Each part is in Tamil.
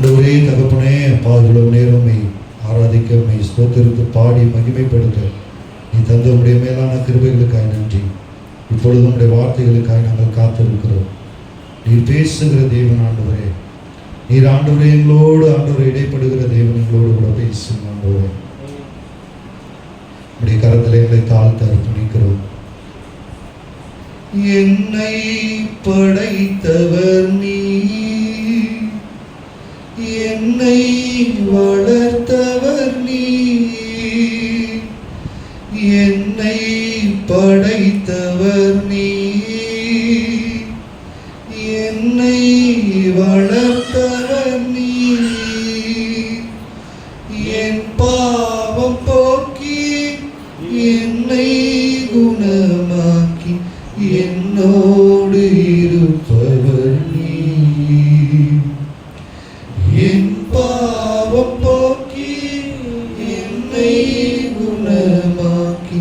ஆண்டவரே தகப்பனே, அப்பா இவ்வளவு நேரம் ஆராதிக்க ஸ்தோத்திரித்து பாடி மகிமைப்படுத்த நீ தந்த உடைய மேலான கிருபைகளுக்காய் நன்றி. இப்பொழுது உடைய வார்த்தைகளுக்காய் நாங்கள் காத்திருக்கிறோம். நீர் பேசுகிற தேவன் ஆண்டவரே, நீர் ஆண்டவரே எங்களோடு ஆண்டவரை இடைப்படுகிற தேவன் எங்களோடு கூட பேசும் ஆண்டவரே. உடைய கரத்தில் எங்களை தாழ்த்த அர்ப்பணிக்கிறோம். என்னை படைத்தவர் நீ, என்னை வளர்த்தவர் நீ, என்னை படைத்தவர் நீ, என்னை வளர்த்தவர் நீ, என் பாவம் போக்கி என்னை குணமாக்கி என்னோடு இருப்பவர் நீ, என் பாவம் போக்கி என்னை குணமாக்கி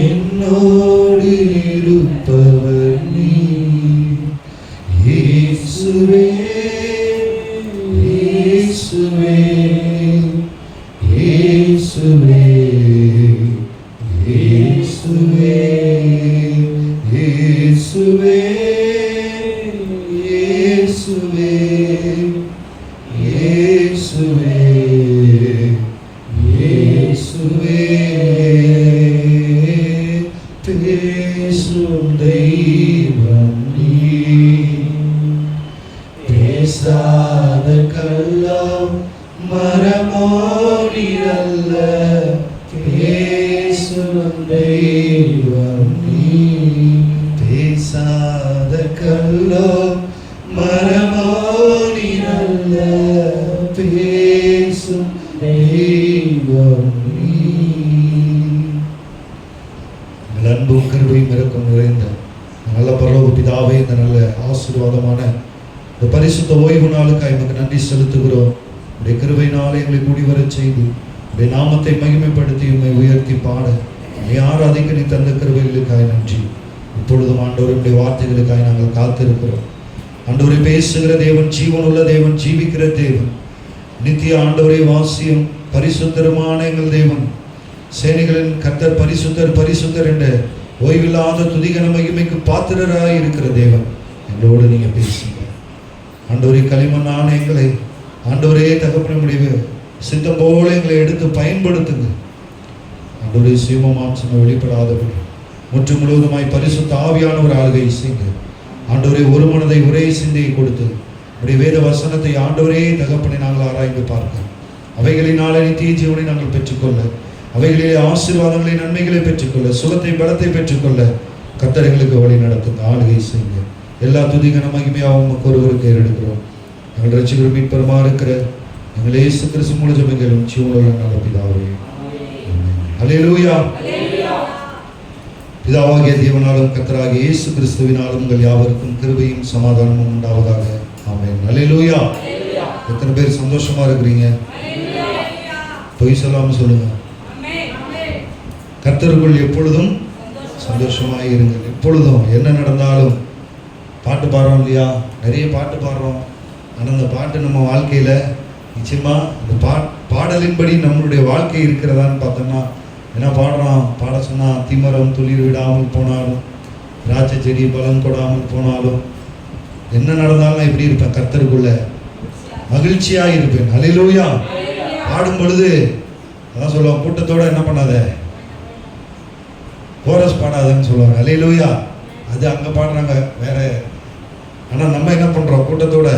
என்னோடு இருப்பவர் நீ. இயேசுவே இயேசுவே இயேசுவே இயேசுவே இயேசுவே இயேசுவே இயேசுவே இயேசுவே பேசும் தெய்வம் நீ, பேசாத கல்லம் மரமோ நீரல்ல, பேசும் தெய்வம் நீ, பேசாத கல்லம் மரமோ நீரல்ல, பேசும் தெய்வம் நீ. அன்பும் கிருபையும் இரக்கம் நிறைந்த நல்ல பரலோக பிதாவே, இந்த நல்ல ஆசீர்வாதமான இந்த பரிசுத்த ஓய்வு நாளுக்காக எமக்கு நன்றி செலுத்துகிறோம். உடைய கிருபையினாலே எங்களை கூடி வரச் செய்து உடைய நாமத்தை மகிமைப்படுத்தி உண்மை உயர்த்தி பாட நீ ஆராதிக்க நீ தந்த கிருபைகளுக்காக நன்றி. இப்பொழுதும் ஆண்டவருடைய வார்த்தைகளுக்காக நாங்கள் காத்திருக்கிறோம். ஆண்டவரை பேசுகிற தேவன், ஜீவனுள்ள தேவன், ஜீவிக்கிற தேவன், நித்திய ஆண்டவரை வாசியம் பரிசுத்தரமான எங்கள் தேவன், சேனைகளின் கர்த்தர் பரிசுத்தர் பரிசுத்தர் என்ற ஓய்வில்லாத துதிகன மகிமைக்கு பாத்திரராய் இருக்கிற தேவன், எங்களோடு நீங்க பேசுங்க ஆண்டவரே. களிமண்ணான எங்களை ஆண்டவரே தகப்பன முடிவு சித்தம் போல எங்களை எடுத்து பயன்படுத்துங்க ஆண்டவரே. சீமமாம்சம் வெளிப்படாதபடி முற்று முழுவதுமாய் பரிசுத்த ஆவியானவர் ஆளுகை செய்யுங்க ஆண்டவரே. ஒரு மனதை ஒரே சிந்தையை கொடுத்து உடைய வேத வசனத்தை ஆண்டவரே தகப்பனை நாங்கள் ஆராய்ந்து பார்க்க, அவைகளினாலே நித்திய ஜீவனை நாங்கள் பெற்றுக்கொள்ள, அவைகளிலே ஆசீர்வாதங்களை நன்மைகளை பெற்றுக்கொள்ள, சுகத்தை பலத்தை பெற்றுக்கொள்ள கர்த்தர் எங்களுக்கு வழி நடத்துங்க, ஆளுகை செய்யுங்க. எல்லா துதிகன மகிமையாகவும் உமக்கு ஒருவருக்கு ஏறெடுக்கிறோம். எங்கள் ரட்சகரும் மீட்பருமா இருக்கிற எங்கள் இயேசு கிறிஸ்து மூலம் ஜெபங்களும் ஜீவனுள்ள நல்ல பிதாவே. அல்லேலூயா. பிதாவாகிய தேவனாலும் கர்த்தராகிய இயேசு கிறிஸ்துவினாலும் உங்கள் யாவருக்கும் கிருபையும் சமாதானமும் உண்டாவதாக. ஆமென். அல்லேலூயா. எத்தனை பேர் சந்தோஷமா இருக்கிறீங்க? பொய் சொல்லாம சொல்லுங்க. கர்த்தருக்குள் எப்பொழுதும் சந்தோஷமாக இருங்கள். எப்பொழுதும் என்ன நடந்தாலும் பாட்டு பாடுறோம் இல்லையா? நிறைய பாட்டு பாடுறோம். ஆனால் அந்த பாட்டு நம்ம வாழ்க்கையில் நிச்சயமாக இந்த பாடலின்படி நம்மளுடைய வாழ்க்கை இருக்கிறதான்னு பார்த்தோம்னா என்ன பாடுறோம்? பாட சொன்னால் திமரம் துளிர் விடாமல் போனாலும், திராட்சை செடி பலன் கொடாமல் போனாலும், என்ன நடந்தாலும் எப்படி இருப்பேன்? கர்த்தருக்குள்ள மகிழ்ச்சியாக இருப்பேன். அல்லேலூயா. பாடும் பொழுது அதான் சொல்லுவாங்க, கூட்டத்தோட என்ன பண்ணாத, கோரஸ் பாடாதன்னு சொல்லுவாங்க. அல்லேலூயா. அது அங்கே பாடுறாங்க வேற. ஆனால் நம்ம என்ன பண்ணுறோம்? கூட்டத்தோட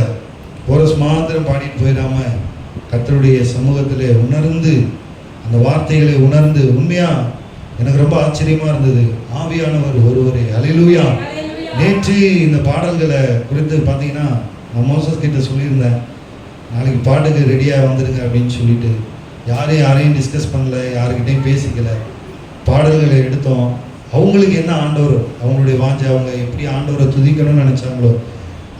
கோரஸ் மாத்திரம் பாடிட்டு போயிடாம கர்த்தருடைய சமூகத்திலே உணர்ந்து அந்த வார்த்தைகளை உணர்ந்து, உண்மையா எனக்கு ரொம்ப ஆச்சரியமா இருந்தது. ஆவியானவர் ஒருவரே. அல்லேலூயா. நேற்று இந்த பாடல்களை குறித்து பார்த்தீங்கன்னா நான் மோசஸ் கிட்ட சொல்லியிருந்தேன், நாளைக்கு பாட்டுக்கு ரெடியாக வந்துடுங்க அப்படின்னு சொல்லிட்டு. யாரையும் டிஸ்கஸ் பண்ணல, யாருக்கிட்டையும் பேசிக்கல, பாடல்களை எடுத்தோம். அவங்களுக்கு என்ன ஆண்டவர், அவங்களுடைய வாஞ்சை, அவங்க எப்படி ஆண்டவரை துதிக்கணும்னு நினைச்சாங்களோ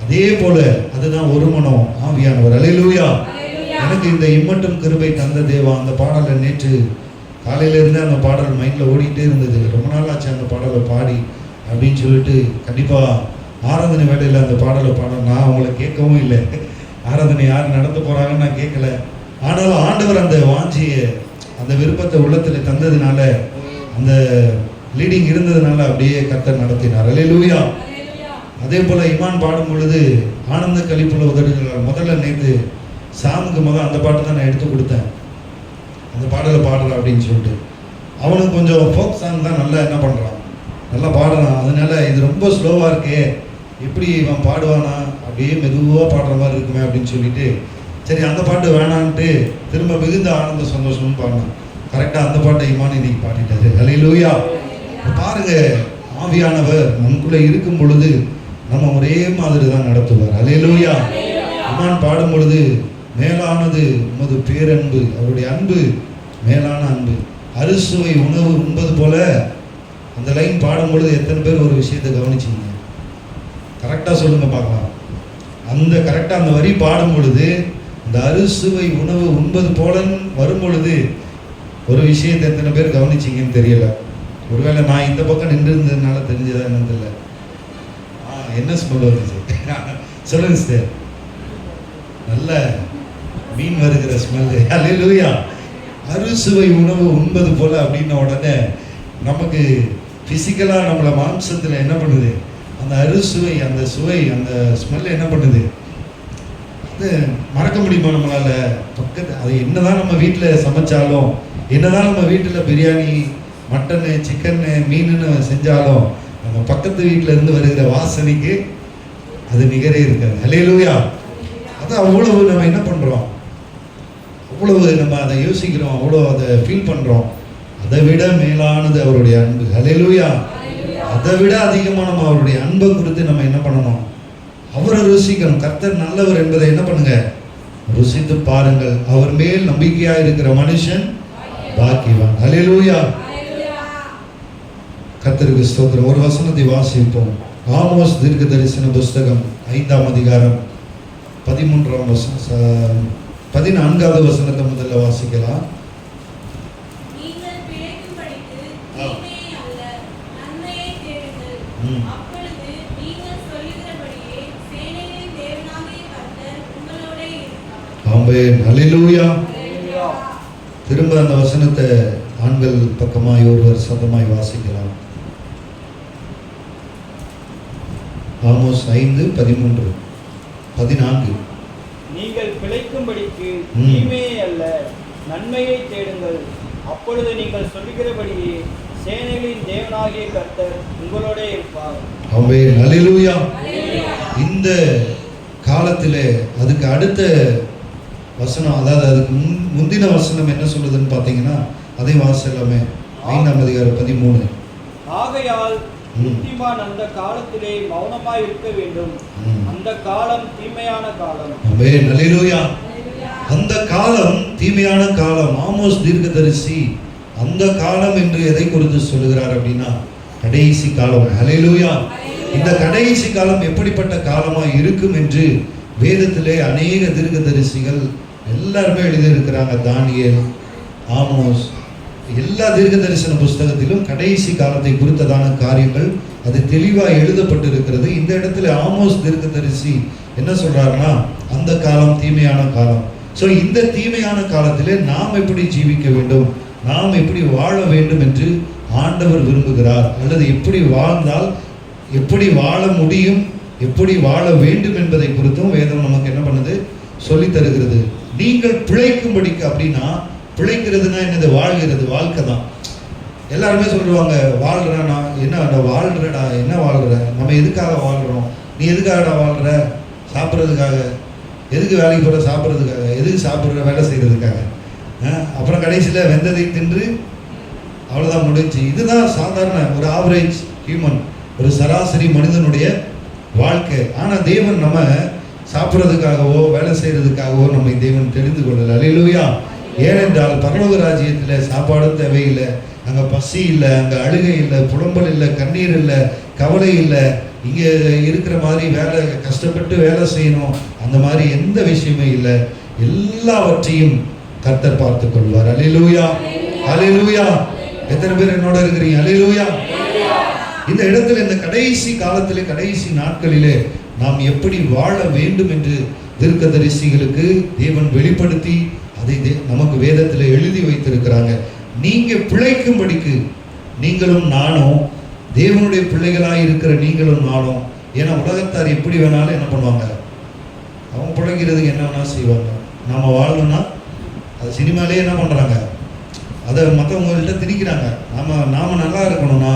அதே போல அதுதான் ஒரு மனம் ஆவியானவர். அல்லேலூயா. எனக்கு இந்த இம்மட்டும் கிருபை தந்த தேவா அந்த பாடலை நேற்று காலையிலேருந்து அந்த பாடல் மைண்டில் ஓடிக்கிட்டே இருந்தது. ரொம்ப நாள் ஆச்சு அந்த பாடலை பாடி அப்படின்னு சொல்லிட்டு கண்டிப்பாக ஆராதனை வேலையில் அந்த பாடலை பாட நான் அவங்கள கேட்கவும் இல்லை. ஆராதனை யார் நடத்த போறாங்கன்னு நான் கேட்கல. ஆனாலும் ஆண்டவர் அந்த வாஞ்சியை, அந்த விருப்பத்தை உள்ளத்தில் தந்ததுனால, அந்த லீடிங் இருந்ததுனால அப்படியே கர்த்தர் நடத்தினார். அல்லேலூயா. அதே போல இமான் பாடும் பொழுது ஆனந்த கலிப்புள்ள உதடுகள், முதல்ல நேற்று சாமுக்கு அந்த பாட்டு தான் நான் எடுத்து கொடுத்தேன். அந்த பாடலை பாடுறா அப்படின்னு சொல்லிட்டு அவனுக்கு கொஞ்சம் ஃபோக் சாங் தான் நல்லா என்ன பண்ணுறான், நல்லா பாடுறான். அதனால இது ரொம்ப ஸ்லோவாக இருக்கே, எப்படி இவன் பாடுவானா, அப்படியே மெதுவாக பாடுற மாதிரி இருக்குமே அப்படின்னு சொல்லிட்டு சரி அந்த பாட்டு வேணான்ட்டு திரும்ப மிகுந்த ஆனந்த சந்தோஷம்னு பாடினான். கரெக்டாக அந்த பாட்டை இமான் இன்னைக்கு பாடிட்டாரு. அல்லேலூயா. பாருங்க, ஆவியானவர் நமக்குள்ளே இருக்கும் பொழுது நம்ம ஒரே மாதிரி தான் நடத்துவார். அல்லேலூயா. இமான் பாடும் பொழுது மேலானது உமது பேரன்பு, அவருடைய அன்பு மேலான அன்பு, அறுசுவை உணவு உண்பது போல. அந்த லைன் பாடும் பொழுது எத்தனை பேர் ஒரு விஷயத்தை கவனிச்சிங்க? கரெக்டாக சொல்லுங்க பார்க்கலாம். அந்த கரெக்டாக அந்த வரி பாடும் பொழுது இந்த அறுசுவை உணவு உண்பது போலன்னு வரும் பொழுது ஒரு விஷயத்தை எத்தனை பேர் கவனிச்சிங்கன்னு தெரியல. ஒருவேளை நான் இந்த பக்கம் நின்று இருந்ததுனால தெரிஞ்சதா என்னன்னு தெரியல. என்ன ஸ்மெல் வந்துச்சு சொல்லுங்க சார். நல்ல மீன் வருகிற ஸ்மெல்லு. அல்லேலூயா. அறுசுவை உணவு உண்பது போல அப்படின்ன உடனே நமக்கு ஃபிசிக்கலாக நம்மளை மாம்சத்தில் என்ன பண்ணுது, அந்த அறுசுவை, அந்த சுவை, அந்த ஸ்மெல் என்ன பண்ணுது, அது மறக்க முடியுமா நம்மளால்? பக்கத்து அது என்னதான் நம்ம வீட்டில் சமைச்சாலும், என்னதான் நம்ம வீட்டில் பிரியாணி, மட்டனு, சிக்கன்னு, மீனுன்னு செஞ்சாலும் நம்ம பக்கத்து வீட்டில் இருந்து வருகிற வாசனைக்கு அது நிகரே இருக்காது. அல்லேலூயா. அது அவ்வளவு நம்ம என்ன பண்ணுறோம், அவ்வளவு நம்ம அதை யோசிக்கிறோம், அவ்வளோ அதை ஃபீல் பண்ணுறோம். அதை விட மேலானது அவருடைய அன்பு. அல்லேலூயா. அதை விட அதிகமாக நம்ம அவருடைய அன்பை குறித்து நம்ம என்ன பண்ணணும், அவரை ருசிக்கணும். கர்த்தர் நல்லவர் என்பதை என்ன பண்ணுங்க, ருசித்து பாருங்கள். அவர் மேல் நம்பிக்கையா இருக்கிற மனுஷன் பாக்கியவான். அல்லேலூயா. கர்த்தருக்கு ஸ்தோத்திரம். ஒரு வசனத்தை வாசிப்போம். ஆமோஸ் தீர்க்க தரிசன புஸ்தகம் 5ஆம் அதிகாரம் 14வது வசனத்தை முதல்ல வாசிக்கலாம். ஆமென். அல்லேலூயா. திரும்ப அந்த வசனத்தை ஆண்கள் பக்கமாய் ஒருவர் சத்தமாய் வாசிக்கலாம். ஆமோஸ் 5:13-14. நீங்கள் பிழைக்கும்படிக்கு தீமையை அல்ல நன்மையை தேடுங்கள், அப்பொழுது நீங்கள் சொல்லுகிறபடியே சேனைகளின் தேவனாகிய கர்த்தர் உங்களோட இருப்பார். ஆமென். அல்லேலூயா. இந்த காலத்திலே அதுக்கு அடுத்த வசனம், அதாவது அதுக்கு முந்தின வசனம் என்ன சொல்லுதுன்னு பார்த்தீங்கன்னா அதை வாசிக்கலாமே. 5ஆம் அதிகாரம் 13. ஆகையால் புத்திமான் அந்த காலத்திலே மௌனமாய் இருக்க வேண்டும், அந்த காலம் தீமையான காலம். ஆமென். அல்லேலூயா. அந்த காலம் தீமையான காலம். ஆமோஸ் தீர்க்கதரிசி அந்த காலம் என்று எதை குறித்து சொல்லுகிறார் அப்படின்னா கடைசி காலம். அல்லேலூயா. இந்த கடைசி காலம் எப்படிப்பட்ட காலமா இருக்கும் என்று வேதத்திலே அநேக தீர்க்கதரிசிகள் எல்லாருமே எழுதியிருக்கிறாங்க. தானியேல், ஆமோஸ், எல்லா தீர்க்க தரிசன புஸ்தகத்திலும் கடைசி காலத்தை குறித்ததான காரியங்கள் அது தெளிவாக எழுதப்பட்டிருக்கிறது. இந்த இடத்துல ஆமோஸ் தீர்க்கதரிசி என்ன சொல்றாருன்னா அந்த காலம் தீமையான காலம். ஸோ இந்த தீமையான காலத்திலே நாம் எப்படி ஜீவிக்க வேண்டும், நாம் எப்படி வாழ வேண்டும் என்று ஆண்டவர் விரும்புகிறார். அல்லது எப்படி வாழ்ந்தால் எப்படி வாழ முடியும், எப்படி வாழ வேண்டும் என்பதை குறித்தும் வேதம் நமக்கு என்ன பண்ணுது, சொல்லி தருகிறது. நீங்கள் பிழைக்கும்படிக்கு அப்படின்னா, பிழைக்கிறதுனா என்னது, வாழ்கிறது, வாழ்க்கை தான். எல்லாருமே சொல்லுவாங்க வாழ்றேன்னா என்ன வாழ்றடா, என்ன வாழ்ற, நம்ம எதுக்காக வாழ்கிறோம், நீ எதுக்காகடா வாழ்ற, சாப்பிட்றதுக்காக, எதுக்கு வேலைக்கு போகிற, சாப்பிட்றதுக்காக, எதுக்கு சாப்பிட்ற, வேலை செய்கிறதுக்காக. அப்புறம் கடைசியில் வெந்ததை தின்று அவ்வளோதான் முடிஞ்சு. இதுதான் சாதாரண ஒரு ஆவரேஜ் ஹியூமன், ஒரு சராசரி மனிதனுடைய வாழ்க்கை. ஆனால் தேவன் நம்ம சாப்பிட்றதுக்காகவோ வேலை செய்கிறதுக்காகவோ நம்மை தேவன் தெரிந்து கொள்ளல. அல்லேலூயா. ஏனென்றால் பரலோக ராஜ்யத்தில் சாப்பாடும் தேவையில்லை, அங்கே பசி இல்லை, அங்கே அழுகை இல்லை, புலம்பல் இல்லை, கண்ணீர் இல்லை, கவலை இல்லை. இங்கே இருக்கிற மாதிரி வேலை கஷ்டப்பட்டு வேலை செய்யணும் அந்த மாதிரி எந்த விஷயமே இல்லை. எல்லாவற்றையும் கர்த்தர் பார்த்து கொள்வார். அல்லேலூயா. அல்லேலூயா. எத்தனை பேர் என்னோட இருக்கிறீங்க? அல்லேலூயா. இந்த இடத்துல இந்த கடைசி காலத்திலே, கடைசி நாட்களிலே நாம் எப்படி வாழ வேண்டும் என்று தீர்க்கதரிசிகளுக்கு தேவன் வெளிப்படுத்தி அதை நமக்கு வேதத்தில் எழுதி வைத்திருக்கிறாங்க. நீங்க பிழைக்கும்படிக்கு நீங்களும் நானும், தேவனுடைய பிள்ளைகளாக இருக்கிற நீங்களும் நானும். ஏன்னா உலகத்தார் எப்படி வேணாலும் என்ன பண்ணுவாங்க, அவங்க பிழைக்கிறதுக்கு என்ன வேணாலும் செய்வாங்க. நாம் வாழணும்னா அது சினிமாலே என்ன பண்ணுறாங்க, அதை மற்றவங்கள்ட்ட திணிக்கிறாங்க. நாம் நல்லா இருக்கணும்னா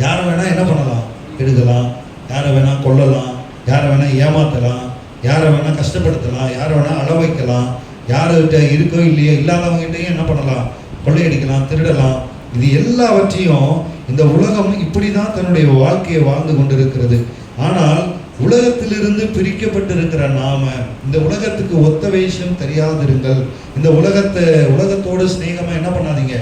யாரை வேணால் என்ன பண்ணலாம், கெடுக்கலாம், யாரை வேணால் கொல்லலாம், யாரை வேணால் ஏமாற்றலாம், யாரை வேணால் கஷ்டப்படுத்தலாம், யாரை வேணால் அள வைக்கலாம், யார்கிட்ட இருக்கோ இல்லையோ இல்லாதவங்ககிட்டையும் என்ன பண்ணலாம், கொள்ளையடிக்கலாம், திருடலாம். இது எல்லாவற்றையும் இந்த உலகம் இப்படி தான் தன்னுடைய வாழ்க்கையை வாழ்ந்து கொண்டிருக்கிறது. ஆனால் உலகத்திலிருந்து பிரிக்கப்பட்டிருக்கிற நாம இந்த உலகத்துக்கு ஒத்த வேஷம் தெரியாதிருங்கள், இந்த உலகத்தோடு சிநேகமாக என்ன பண்ணாதீங்க,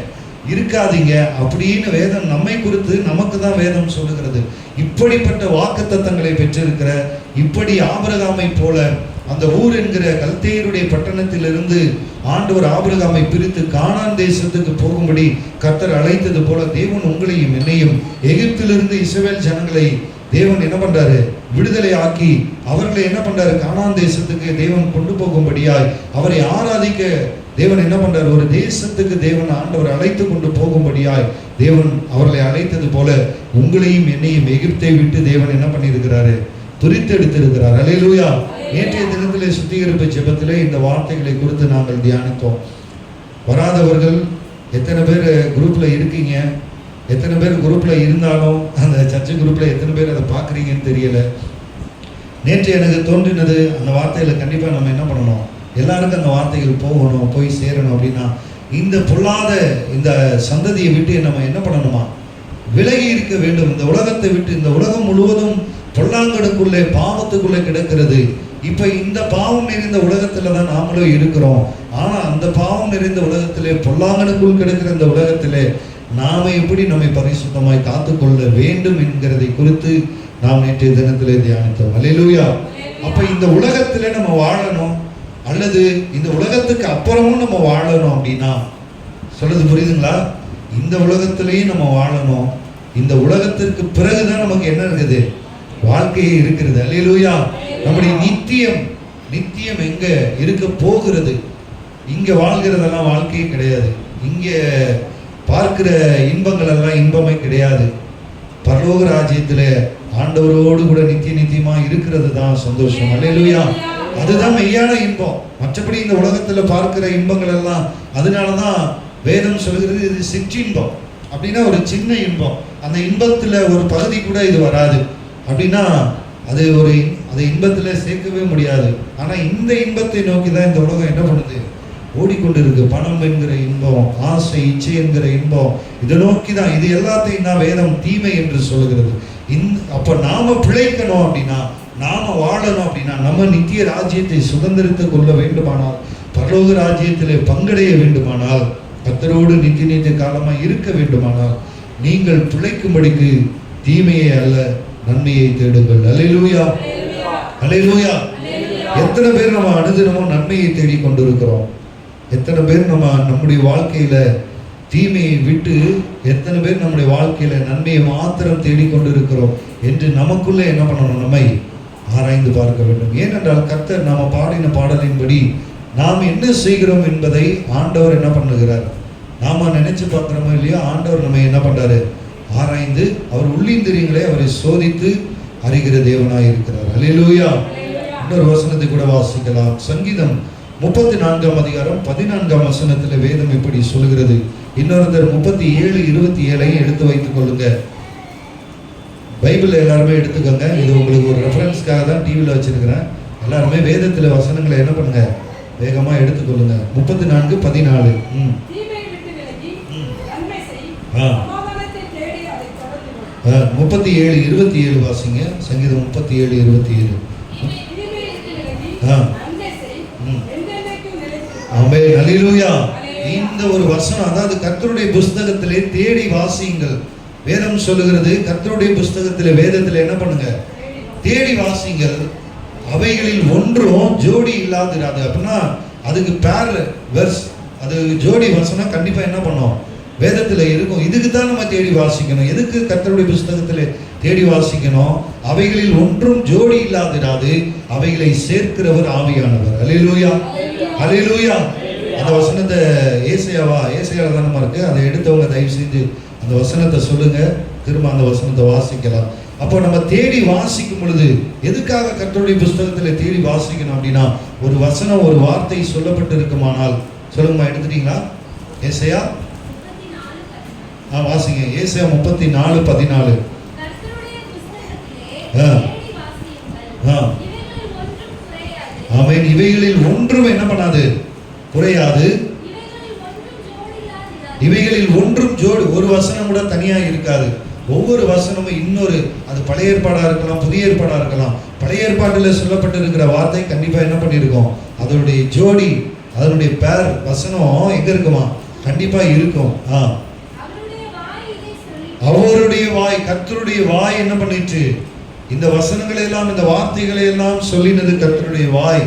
இருக்காதீங்க அப்படின்னு வேதம் நம்மை குறித்து நமக்கு தான் வேதம் சொல்லுகிறது. இப்படிப்பட்ட வாக்குத்தத்தங்களை பெற்றிருக்கிற, இப்படி ஆபிரகாமை போல அந்த ஊர் என்கிற கல்தேயருடைய பட்டணத்திலிருந்து ஆண்டவர் ஆபிரகாமை பிரித்து கானான் தேசத்துக்கு போகும்படி கர்த்தர் அழைத்தது போல தேவன் உங்களையும் என்னையும் எகிப்திலிருந்து இஸ்ரவேல் ஜனங்களை தேவன் என்ன பண்றாரு, விடுதலை ஆக்கி அவர்களை என்ன பண்றாரு, கானான் தேசத்துக்கு தேவன் கொண்டு போகும்படியாய் அவரை ஆராதிக்க தேவன் என்ன பண்றாரு, ஒரு தேசத்துக்கு தேவன் ஆண்டவர் அழைத்து கொண்டு போகும்படியாய் தேவன் அவர்களை அழைத்தது போல உங்களையும் என்னையும் எகிப்தை விட்டு தேவன் என்ன பண்ணியிருக்கிறாரு, துரித்தெடுத்திருக்கிறார். அல்லேலூயா. நேற்றைய தினத்திலே சுத்திகரிப்பு ஜெபத்திலே இந்த வார்த்தைகளை குறித்து நாங்கள் தியானித்தோம். வராதவர்கள் எத்தனை பேர் குரூப்ல இருக்கீங்க, எத்தனை பேர் குரூப்ல இருந்தாலும் அந்த சர்ச்சை குரூப்ல எத்தனை பேர் அதை பார்க்குறீங்கன்னு தெரியல. நேற்று எனக்கு தோன்றினது, அந்த வார்த்தைகளை கண்டிப்பாக நம்ம என்ன பண்ணணும், எல்லாருக்கும் அந்த வார்த்தைகள் போகணும், போய் சேரணும். அப்படின்னா இந்த பொல்லாத இந்த சந்ததியை விட்டு நம்ம என்ன பண்ணணுமா, விலகி இருக்க வேண்டும். இந்த உலகத்தை விட்டு, இந்த உலகம் முழுவதும் பொல்லாங்கனுக்குள்ளே பாவத்துக்குள்ளே கிடக்கிறது. இப்போ இந்த பாவம் நிறைந்த உலகத்தில் தான் நாமளும் இருக்கிறோம். ஆனால் அந்த பாவம் நிறைந்த உலகத்திலே, பொல்லாங்கனுக்குள் கிடக்கிற இந்த உலகத்திலே நாம எப்படி நம்மை பரிசுத்தமாய் காத்துக்கொள்ள வேண்டும் என்கிறதை குறித்து நாம் நேற்றைய தினத்திலே தியானித்தோம். அல்லேலூயா. அப்ப இந்த உலகத்திலே நம்ம வாழணும், அல்லது இந்த உலகத்துக்கு அப்புறமும் நம்ம வாழணும் அப்படின்னா, சொல்றது புரியுதுங்களா? இந்த உலகத்திலையும் நம்ம வாழணும், இந்த உலகத்திற்கு பிறகுதான் நமக்கு என்ன இருக்குது, வாழ்க்கையே இருக்கிறது. அல்லேலூயா. நம்முடைய நித்தியம் எங்க இருக்க போகிறது? இங்க வாழ்கிறதெல்லாம் வாழ்க்கையே கிடையாது. இங்க பார்க்கிற இன்பங்கள் எல்லாம் இன்பமே கிடையாது. பரலோக ராஜ்யத்துல ஆண்டவரோடு கூட நித்தியமா இருக்கிறது தான் சந்தோஷம். அல்லேலூயா. அதுதான் மெய்யான இன்பம். மற்றபடி இந்த உலகத்துல பார்க்கிற இன்பங்கள் எல்லாம், அதனாலதான் வேதம் சொல்கிறது இது சிற்றின்பம். அப்படின்னா ஒரு சின்ன இன்பம், அந்த இன்பத்துல ஒரு பகுதி கூட இது வராது. அப்படின்னா அதை இன்பத்துல சேர்க்கவே முடியாது. ஆனா இந்த இன்பத்தை நோக்கி தான் இந்த உலகம் என்ன பண்ணுது, ஓடிக்கொண்டிருக்கு. பணம் என்கிற இன்பம், ஆசை, இச்சை என்கிற இன்பம், இதை நோக்கி தான். இது எல்லாத்தையும் தான் வேதம் தீமை என்று சொல்லுகிறது. அப்ப நாம பிழைக்கணும் அப்படின்னா, நாம வாழணும் அப்படின்னா, நம்ம நித்திய ராஜ்யத்தை சுதந்திரித்துக் கொள்ள வேண்டுமானால், பரலோக ராஜ்யத்திலே பங்கடைய வேண்டுமானால், கர்த்தரோடு நித்திய காலமா இருக்க வேண்டுமானால், நீங்கள் பிழைக்கும்படிக்கு தீமையை அல்ல நன்மையை தேடுங்கள். அல்லேலூயா. அல்லேலூயா. எத்தனை பேர் நம்ம அனுதினமும் நன்மையை தேடி கொண்டிருக்கிறோம்? எத்தனை பேர் நம்முடைய வாழ்க்கையில தீமையை விட்டு, எத்தனை பேர் நம்முடைய வாழ்க்கையில நன்மையை மாத்திரம் தேடிக்கொண்டிருக்கிறோம் என்று நமக்குள்ளே என்ன பண்ணணும், நம்மை ஆராய்ந்து பார்க்க வேண்டும். ஏனென்றால் கர்த்தர் நாம பாடின பாடலின்படி நாம் என்ன செய்கிறோம் என்பதை ஆண்டவர் என்ன பண்ணுகிறார், நாம நினைச்சு பார்க்கிறோமோ இல்லையோ, ஆண்டவர் நம்ம என்ன பண்றாரு, ஆராய்ந்து அவர் உள்ளிந்திரியங்களை அவரை சோதித்து அறிகிற தேவனாய் இருக்கிறார். அல்லேலூயா. இன்னொரு வசனத்தை கூட வாசிக்கலாம். சங்கீதம் 34ஆம் அதிகாரம் 14ஆம் வசனத்தில் வேதம் இப்படி சொல்கிறது. இன்னொருத்தர் 37:27 எடுத்து வைத்துக் கொள்ளுங்க. பைபிள் எல்லாருமே எடுத்துக்கோங்க. இது உங்களுக்கு ஒரு ரெஃபரன்ஸ்க்காக தான் டிவியில் வச்சிருக்கிறேன். எல்லாருமே வேதத்தில் வசனங்களை என்ன பண்ணுங்க, வேகமா எடுத்துக்கொள்ளுங்க. 34:14. 37:27 வாசிங்க. சங்கீதம் 37:27. ஆமென். அல்லேலூயா. இந்த ஒரு வசனம், அதாவது கர்த்தருடைய புஸ்தகத்திலே தேடி வாசியுங்கள். வேதம் சொல்லுகிறது, கர்த்தருடைய புஸ்தகத்திலே, வேதத்தில் என்ன பண்ணுங்க, தேடி வாசிங்கள். அவைகளில் ஒன்றும் ஜோடி இல்லாதிராது. அப்படின்னா அதுக்கு பேர் வெர்ஸ், அது ஜோடி வசனம் கண்டிப்பா என்ன பண்ணும், வேதத்துல இருக்கும். இதுக்கு தான் நம்ம தேடி வாசிக்கணும். எதுக்கு கர்த்தருடைய புஸ்தகத்துல தேடி வாசிக்கணும்? அவைகளில் ஒன்றும் ஜோடி இல்லாதிராது, அவைகளை சேர்க்கிறவர் ஆவியானவர். அல்லேலூயா, அல்லேலூயா. அந்த வசனத்தை ஏசாயால தானே இருக்கு. அதை எடுத்தவங்க தயவு செஞ்சு அந்த வசனத்தை சொல்லுங்க, திரும்ப அந்த வசனத்தை வாசிக்கலாம். அப்போ நம்ம தேடி வாசிக்கும் பொழுது எதுக்காக கர்த்தருடைய புஸ்தகத்தில் தேடி வாசிக்கணும் அப்படின்னா, ஒரு வசனம் ஒரு வார்த்தை சொல்லப்பட்டு இருக்குமானால், சொல்லுங்கம்மா, எடுத்துட்டீங்களா? ஏசாயா வாசிங்க. ஏசாயா 34:14. ஆமென். இவைகளில் ஒன்றும் என்ன பண்ணாது? குறையாது. இவைகளில் ஒன்றும் ஜோடு, ஒரு வசனம் கூட தனியா இருக்காது. ஒவ்வொரு வசனமும் இன்னொரு, அது பழைய ஏற்பாடா இருக்கலாம், புதிய ஏற்பாடா இருக்கலாம். பழைய ஏற்பாட்டில் சொல்லப்பட்டு இருக்கிற வார்த்தை கண்டிப்பா என்ன பண்ணியிருக்கோம்? அதனுடைய ஜோடி, அதனுடைய பேர் வசனம் எங்க இருக்குமா? கண்டிப்பா இருக்கும். அவருடைய வாய், கர்த்தருடைய வாய் என்ன பண்ணிட்டு இந்த வசனங்களை எல்லாம், இந்த வார்த்தைகளை எல்லாம் சொல்லினது கர்த்தருடைய வாய்.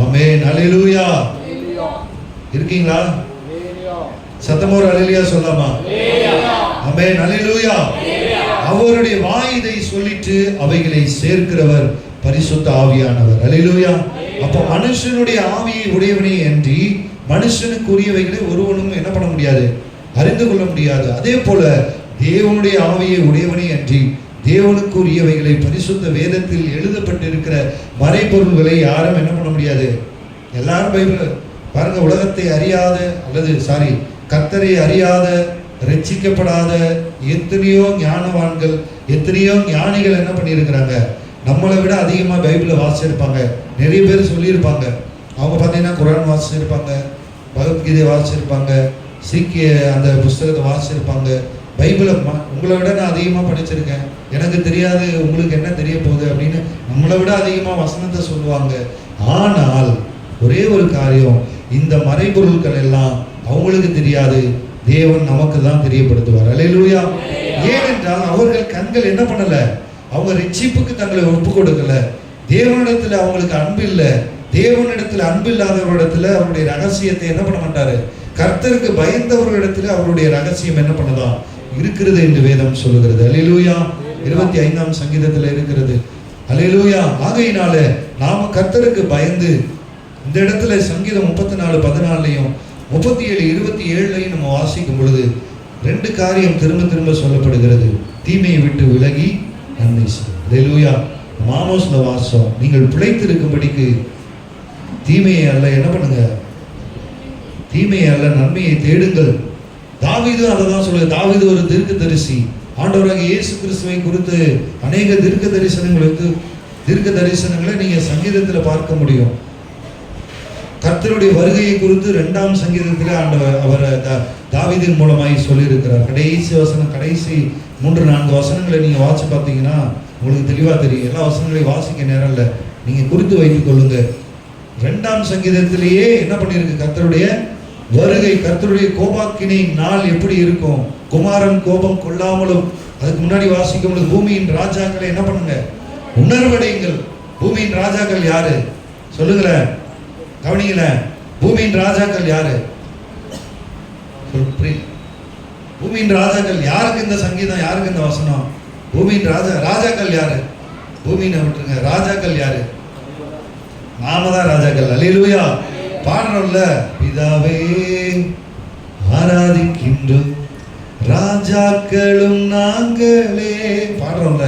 ஆமென், அல்லேலூயா. இருக்கீங்களா? சத்தமா ஒரு அல்லேலூயா சொல்லாமா? ஆமென், அல்லேலூயா. அவருடைய வாய் இதை சொல்லிட்டு அவைகளை சேர்க்கிறவர் பரிசுத்த ஆவியானவர். அல்லேலூயா. அப்ப மனுஷனுடைய ஆவியை உடையவனே அன்றி மனுஷனுக்குரியவைகளை ஒருவனும் என்ன பண்ண முடியாது? அறிந்து கொள்ள முடியாது. அதே போல தேவனுடைய ஆவியை உடையவனே அன்றி தேவனுக்குரியவைகளை, பரிசுத்த வேதத்தில் எழுதப்பட்டிருக்கிற மறைபொருள்களை யாரும் என்ன பண்ண முடியாது. எல்லாரும் பைபிள் பாருங்க, உலகத்தை அறியாத அல்லது கர்த்தரை அறியாத, ரட்சிக்கப்படாத எத்தனையோ ஞானவான்கள், எத்தனையோ ஞானிகள் என்ன பண்ணியிருக்கிறாங்க? நம்மளை விட அதிகமாக பைபிளை வாசிச்சிருப்பாங்க. நிறைய பேர் சொல்லியிருப்பாங்க. அவங்க பார்த்தீங்கன்னா குரான் வாசிச்சிருப்பாங்க, பகவத்கீதை வாசிச்சிருப்பாங்க, சீக்கிய அந்த புஸ்தகத்தை வாசிச்சிருப்பாங்க. பைபிளை உங்களை விட நான் அதிகமாக படிச்சிருக்கேன், எனக்கு தெரியாது, உங்களுக்கு என்ன தெரிய போகுது அப்படின்னு நம்மளை விட அதிகமாக வசனத்தை சொல்லுவாங்க. ஆனால் ஒரே ஒரு காரியம், இந்த மறைபொருட்கள் எல்லாம் அவங்களுக்கு தெரியாது, தேவன் நமக்கு தான் தெரியப்படுத்துவார். அல்லேலூயா. ஏனென்றால் அவர்கள் கண்கள் என்ன பண்ணல? அவங்க ரட்சிப்புக்கு தங்களை ஒப்பு கொடுக்கல. தேவனிடத்துல அவங்களுக்கு அன்பு இல்லை. தேவனிடத்துல அன்பு இல்லாதவரிடத்துல அவருடைய ரகசியத்தை என்ன பண்ண மாட்டாரு? கர்த்தருக்கு பயந்தவர்களிடத்துல அவருடைய ரகசியம் என்ன பண்ணதான் இருக்கிறது என்று வேதம் சொல்லுகிறது. அல்லேலூயா. 25ஆம் சங்கீதத்துல இருக்கிறது. அல்லேலூயா. ஆகையினால நாம கர்த்தருக்கு பயந்து, இந்த இடத்துல சங்கீதம் 34:14 37:27 நம்ம வாசிக்கும் பொழுது 2 காரியம் திரும்ப திரும்ப சொல்லப்படுகிறது. தீமையை விட்டு விலகி நன்மை செய்யும். அல்லேலூயா. மாமோஸ்ல வாசம், நீங்கள் பிழைத்திருக்கும்படிக்கு தீமையை அல்ல என்ன பண்ணுங்க? தீமையை அல்ல நன்மையை தேடுங்கள். தாவீது அதை தான் சொல்லுது. தாவீது ஒரு தீர்க்கதரிசி. ஆண்டவராகிய இயேசு கிறிஸ்துவை குறித்து அநேக தீர்க்க தரிசனங்களை நீங்க சங்கீதத்துல பார்க்க முடியும். கர்த்தருடைய வருகையை குறித்து 2ஆம் சங்கீதத்தில் அவர் தாவீதின் மூலமாய் சொல்லியிருக்கிறார். கடைசி 3-4 வசனங்களை நீங்க வாசி பார்த்தீங்கன்னா உங்களுக்கு தெளிவா தெரியும். எல்லா வசனங்களையும் வாசிக்க நேரம் இல்லை, நீங்க குறித்து வைத்துக் கொள்ளுங்க. 2ஆம் சங்கீதத்திலேயே என்ன பண்ணியிருக்கு? கர்த்தருடைய வருகை, கர்த்தருடைய கோபாக்கினை நாள் எப்படி இருக்கும்? குமாரன் கோபம் கொள்ளாமலும். அதுக்கு முன்னாடி வாசிக்கும் பொழுது பூமியின் ராஜாக்களை என்ன பண்ணுங்க? உணர்வடையுங்கள். பூமியின் ராஜாக்கள் யாரு சொல்லுங்களேன், கவனிங்கள. பூமியின் ராஜாக்கள் யாரு? பூமியின் ராஜாக்கள் யாருக்கு இந்த சங்கீதம், யாருக்கு இந்த வசனம்? பூமியின் ராஜாக்கள் யாரு? பூமியை விட்டுருங்க, ராஜாக்கள் யாரு? நாம தான் ராஜாக்கள். அல்லேலூயா. பாடுறோம்ல, பிதாவே ஆராதிக்கின்றோம் ராஜாக்களும் நாங்களே பாடுறோம்ல.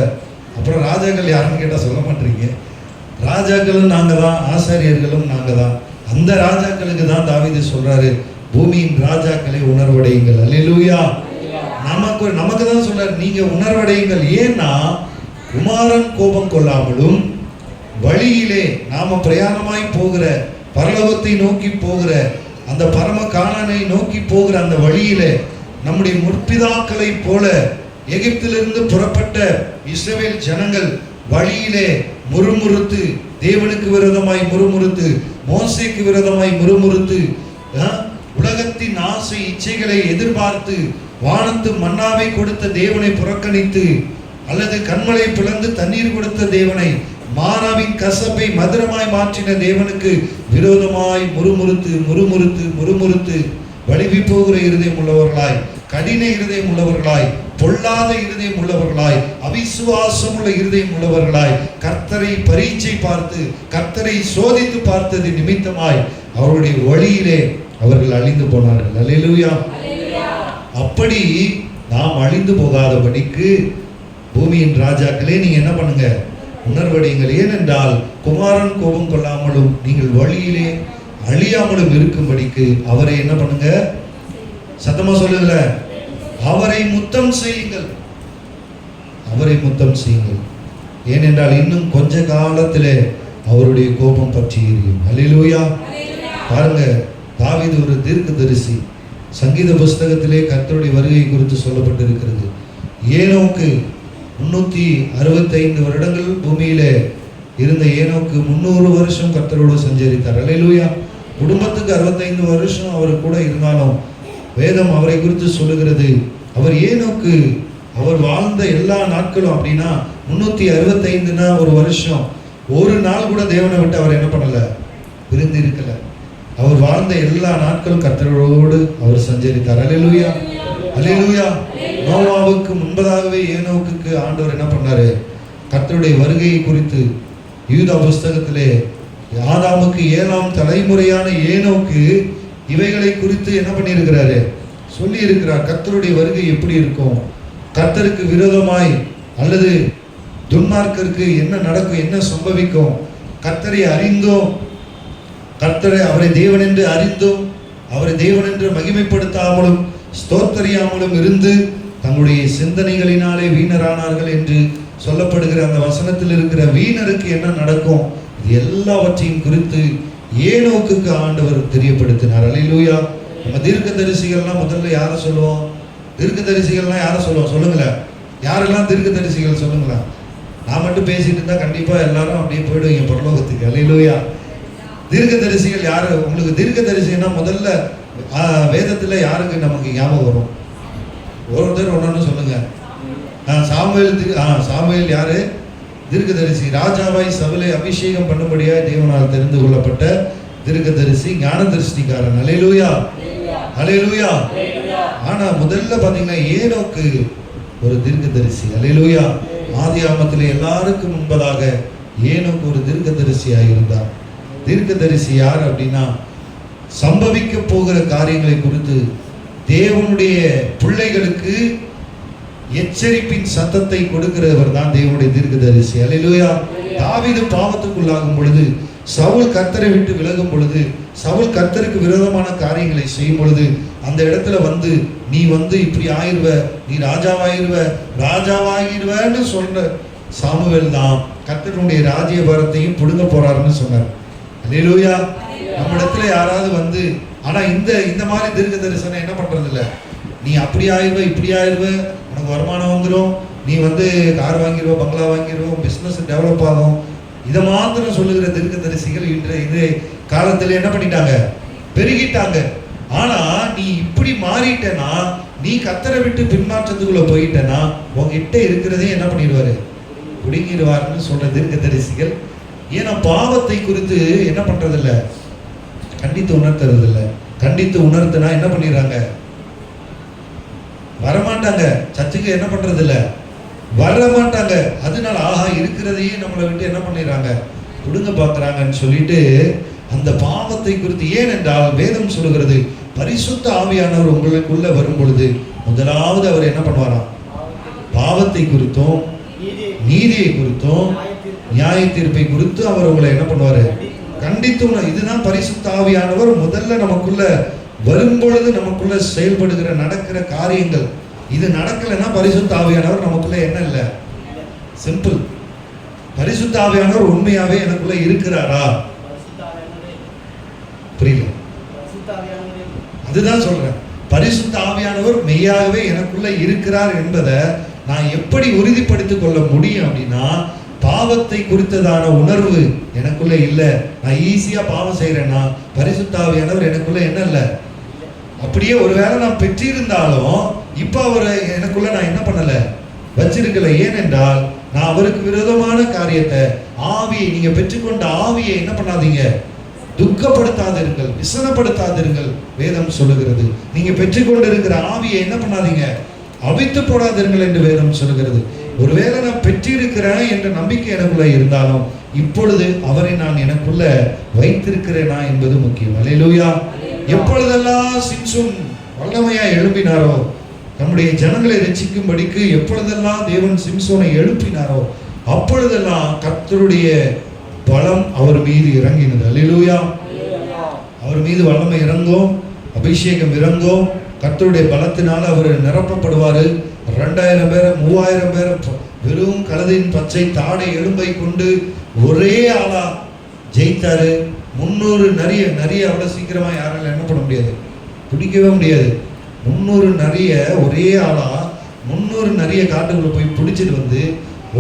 அப்புறம் ராஜாக்கள் யாருன்னு கேட்டா சொல்ல மாட்டீங்க. ராஜாக்களும் நாங்க தான், ஆசாரியர்களும் நாங்க தான். அந்த ராஜாக்களுக்கு தான் தாவீது சொல்றாரு, பூமியின் ராஜாக்களை உணர்வடையுங்கள். அல்லேலூயா. நமக்கு தான் சொல்றாரு, நீங்க உணர்வடையுங்கள். ஏன்னா குமாரன் கோபம் கொள்ளாமலும் வழியிலே நாம பிரயாணமாய் போகிற, பரலோகத்தை நோக்கி போகிற, அந்த பரம கானானை நோக்கி போகிற அந்த வழியிலே நம்முடைய முற்பிதாக்களை போல எகிப்திலிருந்து புறப்பட்ட இஸ்ரவேல் ஜனங்கள் வழியிலே முறுமுறுத்து, தேவனுக்கு விரோதமாய் முறுமுறுத்து, மோசேக்கு விரோதமாய் முறுமுறுத்து, உலகத்தின் ஆசை இச்சைகளை எதிர்பார்த்து, வானத்து மன்னாவை கொடுத்த தேவனை புறக்கணித்து, அல்லது கண்மலை பிளந்து தண்ணீர் கொடுத்த தேவனை மாறாவின் கசப்பை மதுரமாய் மாற்றின தேவனுக்கு விரோதமாய் முறுமுறுத்து வலிவி போகிற இருதயம் உள்ளவர்களாய், கடின இருதயம் உள்ளவர்களாய், பொல்லாத இருதயம் உள்ளவர்களாய், அவிசுவாசம் உள்ள இருதயம் உள்ளவர்களாய், கர்த்தரை பரீட்சை பார்த்து கர்த்தரை சோதித்து பார்த்தது நிமித்தமாய் அவருடைய வழியிலே அவர்கள் அழிந்து போனார்கள். அல்லேலூயா. அப்படி நாம் அழிந்து போகாதபடிக்கு பூமியின் ராஜாக்களே நீங்க என்ன பண்ணுங்க, உணர்வடையுங்கள். ஏனென்றால் குமாரன் கோபம் கொள்ளாமலும் நீங்கள் வழியிலே அழியாமலும் இருக்கும்படிக்கு அவரை என்ன பண்ணுங்க, சத்தமா சொல்லுங்க, அவரை முத்தம் செய்யுங்கள், அவரை முத்தம் செய்யுங்கள். ஏனென்றால் இன்னும் கொஞ்ச காலத்திலே அவருடைய கோபம் பற்றி எரியும். அல்லேலூயா. பாருங்க, தாவீது ஒரு தீர்க்கதரிசி. சங்கீத புஸ்தகத்திலே கர்த்தருடைய வருகை குறித்து சொல்லப்பட்டிருக்கிறது. ஏனோக்கு 365 வருடங்கள் பூமியிலே இருந்த ஏனோக்கு 300 வருஷம் கர்த்தரோடு சஞ்சரித்தார். அல்லேலூயா. குடும்பத்துக்கு 65 வருஷம் அவர் கூட இருந்தாலும் வேதம் அவரை குறித்து சொல்லுகிறது, அவர் ஏனோக்கு அவர் வாழ்ந்த எல்லா நாட்களும் அப்படின்னா 365னா ஒரு வருஷம், ஒரு நாள் கூட தேவனை விட்டு அவர் என்ன பண்ணல, பிரிந்து இருக்கல. அவர் வாழ்ந்த எல்லா நாட்களும் கர்த்தரோடு அவர் சஞ்சரித்தார். அல்லேலூயா, அல்லேலூயா. நோவாவுக்கு முன்பதாகவே ஏனோக்குக்கு ஆண்டவர் என்ன பண்ணாரு, கர்த்தருடைய வருகையை குறித்து யூதா புஸ்தகத்திலே ஆதாமுக்கு 7ஆம் தலைமுறையான ஏனோக்கு இவைகளை குறித்து என்ன பண்ணியிருக்கிறாரு, சொல்லி இருக்கிறார். கர்த்தருடைய வருகை எப்படி இருக்கும், கர்த்தருக்கு விரோதமாய் அல்லது துன்மார்க்கருக்கு என்ன நடக்கும், என்ன சம்பவிக்கும், கர்த்தரை அறிந்தோம், கர்த்தரை அவரை தேவன் என்று அறிந்தும் அவரை தேவன் என்று மகிமைப்படுத்தாமலும் ஸ்தோத்தரியாமலும் இருந்து தங்களுடைய சிந்தனைகளினாலே வீணரானார்கள் என்று சொல்லப்படுகிற அந்த வசனத்தில் இருக்கிற வீணருக்கு என்ன நடக்கும், இது எல்லாவற்றையும் குறித்து ஏனோக்குக்கு ஆண்டவர் தெரியப்படுத்தினார். அல்லேலூயா. நம்ம தீர்க்கதரிசிகள்லாம் முதல்ல யாரை சொல்லுவோம், தீர்க்கதரிசிகள்லாம் யாரை சொல்லுவோம் சொல்லுங்களேன், யாரெல்லாம் தீர்க்கதரிசிகள் சொல்லுங்களேன். நான் மட்டும் பேசிட்டு இருந்தா கண்டிப்பா எல்லாரும் அப்படியே போயிடுவீங்க பரலோகத்துக்கு. அல்லேலூயா. தீர்க்கதரிசிகள் யாரு, உங்களுக்கு தீர்க்கதரிசினா முதல்ல வேதத்துல யாருக்கு நமக்கு ஞாபகம் வரும், ஒருத்தர் ஒன்னு சொல்லுங்க. சாமுவேல் யாரு, தீர்க்கதரிசி. ராஜாவாய் சவுலை அபிஷேகம் பண்ணும்படியாய் தேவனால் தெரிந்து கொள்ளப்பட்ட தீர்க்கதரிசி, ஞான திருஷ்டிக்காரன். அல்லேலூயா, அல்லேலூயா. ஆனா முதல்ல பாத்தீங்கன்னா ஏனோக்கு ஒரு தீர்க்கதரிசி. அல்லேலூயா. ஆதியாகமத்திலே எல்லாருக்கும் முன்பதாக ஏனோக்கு ஒரு தீர்க்கதரிசியாக இருந்தார். தீர்க்கதரிசி யார் அப்படின்னா, சம்பவிக்க போகிற காரியங்களை குறித்து தேவனுடைய பிள்ளைகளுக்கு எச்சரிப்பின் சத்தத்தை கொடுக்கிறவர் தான் தேவனுடைய தீர்க்கதரிசி. அல்லேலூயா. தாவீது பாவத்துக்குள்ளாகும் பொழுது, சவுல் கர்த்தரை விட்டு விலகும் பொழுது, சவுல் கர்த்தருக்கு விரோதமான காரியங்களை செய்யும் பொழுது அந்த இடத்துல வந்து நீ இப்படி ஆயிருவ, நீ ராஜாவாகிடுவன்னு சொல்ற சாமுவேல் தான் கர்த்தருடைய ராஜ்யபாரத்தையும் புடுங்க போறாருன்னு சொன்னார். அல்லேலூயா. நம்ம இடத்துல யாராவது ஆனா இந்த மாதிரி தீர்க்க தரிசனம் என்ன பண்றது இல்ல, நீ அப்படி ஆயிருவ இப்படி ஆயிருவ, உனக்கு வருமானம் வந்துடும், நீ கார் வாங்கிடுவ, பங்களா வாங்கிடுவோம், பிசினஸ் டெவலப் ஆகும், இதை மாத்திரம் சொல்லுகிற தீர்க்க தரிசிகள் இன்றைய காலத்துல என்ன பண்ணிட்டாங்க, பெருகிட்டாங்க. ஆனா நீ இப்படி மாறிட்டனா, நீ கர்த்தரை விட்டு பின்மாற்றத்துக்குள்ள போயிட்டனா, உங்ககிட்ட இருக்கிறதே என்ன பண்ணிடுவாரு, குடுங்கிடுவாருன்னு சொல்ற தீர்க்க தரிசிகள். ஏன்னா பாவத்தை குறித்து என்ன பண்றது இல்ல, கண்டித்து உணர்த்துறது இல்ல. கண்டித்து உணர்த்தினா என்ன பண்ணிடுறாங்க, வரமாட்டாங்க. சர்ச்சுக்கு என்ன பண்றது இல்ல, வரமாட்டாங்க. அதனால ஆஹா இருக்கிறதையே நம்மளை விட்டு என்ன பண்ணிடுறாங்க, குடுங்க பாக்குறாங்கன்னு சொல்லிட்டு அந்த பாவத்தை குறித்து. ஏனென்றால் வேதம் சொல்லுகிறது, பரிசுத்த ஆவியானவர் உங்களுக்குள்ள வரும் பொழுது முதலாவது அவர் என்ன பண்ணுவாராம், பாவத்தை குறித்தும் நீதியை குறித்தும் நியாய தீர்ப்பை குறித்து அவர் உங்களை என்ன பண்ணுவாரு, கண்டித்து. இதுதான் பரிசுத்த ஆவியானவர் முதல்ல நமக்குள்ள வரும்பொழுது நமக்குள்ள செயல்படுகிற நடக்கிற காரியங்கள். இது நடக்கலைன்னா பரிசுத்த ஆவியானவர் நமக்குள்ள என்ன இல்லை, சிம்பிள். பரிசுத்த ஆவியானவர் உண்மையாவே எனக்குள்ள இருக்கிறாரா, புரியல, அதுதான் சொல்றேன். பரிசுத்த ஆவியானவர் மெய்யாகவே எனக்குள்ள இருக்கிறார் என்பதை நான் எப்படி உறுதிப்படுத்திக் கொள்ள முடியும் அப்படின்னா, பாவத்தை குறித்ததான உணர்வு எனக்குள்ள இல்ல, நான் ஈஸியா பாவம் செய்யறேன்னா பரிசுத்த ஆவியானவர் எனக்குள்ள என்ன இல்ல, அப்படியே ஒருவேளை நான் பெற்றிருந்தாலும் இப்ப அவரை எனக்குள்ள நான் என்ன பண்ணல, வச்சிருக்கல. ஏனென்றால் நான் அவருக்கு விரோதமான காரியத்தை, ஆவியை, நீங்க பெற்றுக்கொண்ட ஆவியை என்ன பண்ணாதீங்க, துக்கப்படுத்தாதிருங்கள், விசனப்படுத்தாதிருங்கள். வேதம் சொல்லுகிறது. நீங்க பெற்றுக்கொண்டிருக்கிற ஆவியை என்ன பண்ணாதீங்க, அவித்து போடாதிருங்கள் என்று வேதம் சொல்லுகிறது. ஒருவேளை நான் பெற்றிருக்கிறேன் என்ற நம்பிக்கை எனக்குள்ள இருந்தாலும் இப்பொழுது அவரை நான் எனக்குள்ள வைத்திருக்கிறேனா என்பது முக்கியம். அல்லேலூயா. எப்பொழுதெல்லாம் சிம்சோன் வல்லமையா எழும்பினாரோ, நம்முடைய ஜனங்களை ரட்சிக்கும்படிக்கு எப்பொழுதெல்லாம் தேவன் சிம்சோனை எழுப்பினாரோ அப்பொழுதெல்லாம் கர்த்தருடைய பலம் அவர் மீது இறங்கினது. அல்லேலூயா. அவர் மீது வல்லமை இறங்கும், அபிஷேகம் இறங்கும். கர்த்தருடைய பலத்தினால அவர் நிரப்பப்படுவாரு. 2000 பேரை 3000 பேரை வெறும் கழுதையின் பச்சை தாடை எலும்பை கொண்டு ஒரே ஆளா ஜெயித்தாரு. 300 நரிய அவ்வளவு சீக்கிரமா யாரால என்ன பண்ண முடியாது, பிடிக்கவே முடியாது. 300 நரிய ஒரே ஆளா 300 நரிய காட்டுக்குள்ள போய் பிடிச்சிட்டு வந்து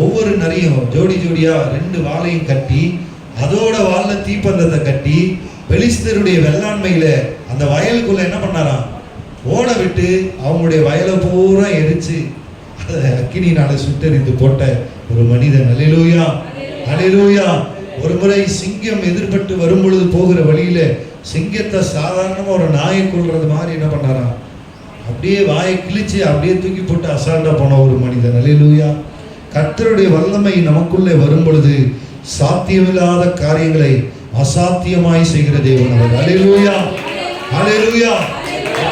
ஒவ்வொரு நரியும் ஜோடி ஜோடியா 2 வாளையும் கட்டி அதோட வால்ல தீப்பந்தத்தை கட்டி பெலிஸ்தருடைய வெள்ளாண்மையில அந்த வயலுக்குள்ள என்ன பண்ணாராம், ஓட விட்டு அவங்களுடைய வயலை பூரா எரிச்சு அதை அக்கினினால சுட்டெரித்து போட்ட ஒரு மனிதன். அல்லேலூயா, அல்லேலூயா. ஒரு முறை சிங்கம் எதிர்பட்டு வரும் பொழுது போகிற வழியில சிங்கத்தை சாதாரணமா ஒரு நாயை கொள்றது மாதிரி என்ன பண்ணாராம், அப்படியே வாயை கிழிச்சு அப்படியே தூக்கி போட்டு அசால்ட்டா போன ஒரு மனிதன். அல்லேலூயா. கர்த்தருடைய வல்லமை நமக்குள்ளே வரும் பொழுது சாத்தியமில்லாத காரியங்களை அசாத்தியமாய் செய்கிற தேவன் அவர். அல்லேலூயா, அல்லேலூயா.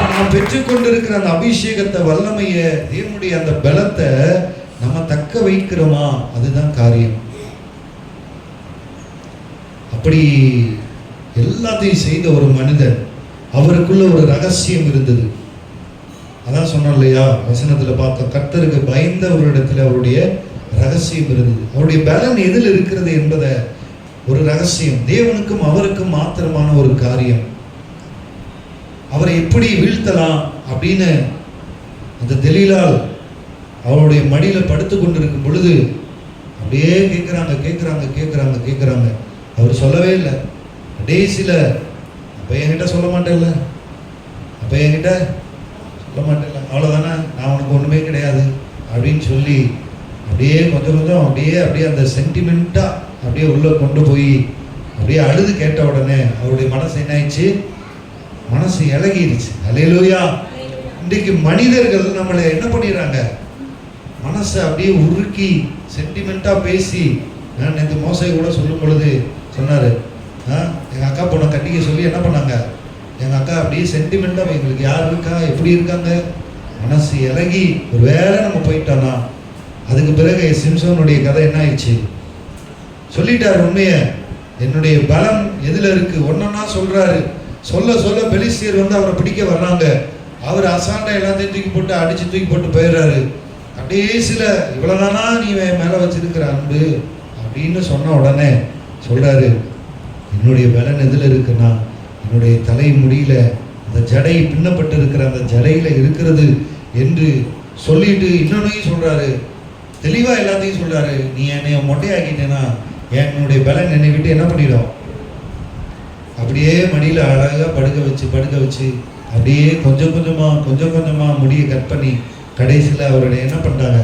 நாம் பெற்றுக்கொண்டிருக்கிற அந்த அபிஷேகத்தை, வல்லமைய, தேவனுடைய அந்த பலத்தை நம்ம தக்க வைக்கிறோமா, அதுதான் காரியம். அப்படி எல்லாத்தையும் செய்த ஒரு மனிதன், அவருக்குள்ள ஒரு ரகசியம் இருந்தது. அதான் சொன்னோம் இல்லையா, வசனத்துல பார்த்தோம், கர்த்தருக்கு பயந்த ஒரு இடத்துல அவருடைய ரகசியம் இருந்தது. அவருடைய பலன் எதில் இருக்கிறது என்பதை ஒரு ரகசியம், தேவனுக்கும் அவருக்கும் மாத்திரமான ஒரு காரியம். அவரை எப்படி வீழ்த்தலாம் அப்படின்னு அந்த தெலீலாள் அவருடைய மடியில படுத்து கொண்டிருக்கும் பொழுது அப்படியே கேட்குறாங்க. அவர் சொல்லவே இல்லை. கடைசியில் அப்போ என்கிட்ட சொல்ல மாட்டேன்ல, அவ்வளோதானே, நான் உனக்கு ஒன்றுமே கிடையாது அப்படின்னு சொல்லி அப்படியே கொஞ்சம் அப்படியே அந்த சென்டிமெண்ட்டாக அப்படியே உள்ளே கொண்டு போய் அப்படியே அழுது கேட்ட உடனே அவருடைய மனசு என்ன ஆயிடுச்சு, மனசு இலகிடுச்சு. அல்லேலூயா. இன்றைக்கு மனிதர்கள் நம்மளை என்ன பண்ணிடுறாங்க, மனசை அப்படியே உருக்கி சென்டிமெண்ட்டாக பேசி. நான் நேற்று மோசை கூட சொல்லும் பொழுது சொன்னார், எங்கள் அக்கா பொண்ணை கட்டிக்க சொல்லி என்ன பண்ணாங்க, எங்கள் அக்கா அப்படியே சென்டிமெண்ட்டாக எங்களுக்கு யார் இருக்கா, எப்படி இருக்காங்க, மனசு இலகி ஒரு வேளை நம்ம போயிட்டோம்னா. அதுக்கு பிறகு சிம்சோனுடைய கதை என்ன ஆயிடுச்சு, சொல்லிட்டார் உண்மையை. என்னுடைய பலம் எதில் இருக்கு ஒன்னா சொல்றாரு. சொல்ல பெலிஸ்தியர் வந்து அவரை பிடிக்க வர்றாங்க. அவர் அசாண்டா எல்லாத்தையும் தூக்கி போட்டு போயிடுறாரு. கடைசியில இவ்வளவுதானா நீ மேல வச்சிருக்கிற அன்பு அப்படின்னு சொன்ன உடனே சொல்றாரு, என்னுடைய பலன் எதுல இருக்குன்னா என்னுடைய தலை முடியில அந்த ஜடை பின்னப்பட்டு இருக்கிற அந்த ஜடையில இருக்கிறது என்று சொல்லிட்டு இன்னொன்னையும் சொல்றாரு, தெளிவா எல்லாத்தையும் சொல்றாரு. நீ என்னைய மொட்டையாக்கிட்டேன்னா என்னுடைய பலன் என்னை விட்டு என்ன பண்ணிடும், அப்படியே மடியில் அழகாக படுக்க வச்சு அப்படியே கொஞ்சம் கொஞ்சமா முடியை கட் பண்ணி கடைசியில் அவருடைய என்ன பண்ணிட்டாங்க,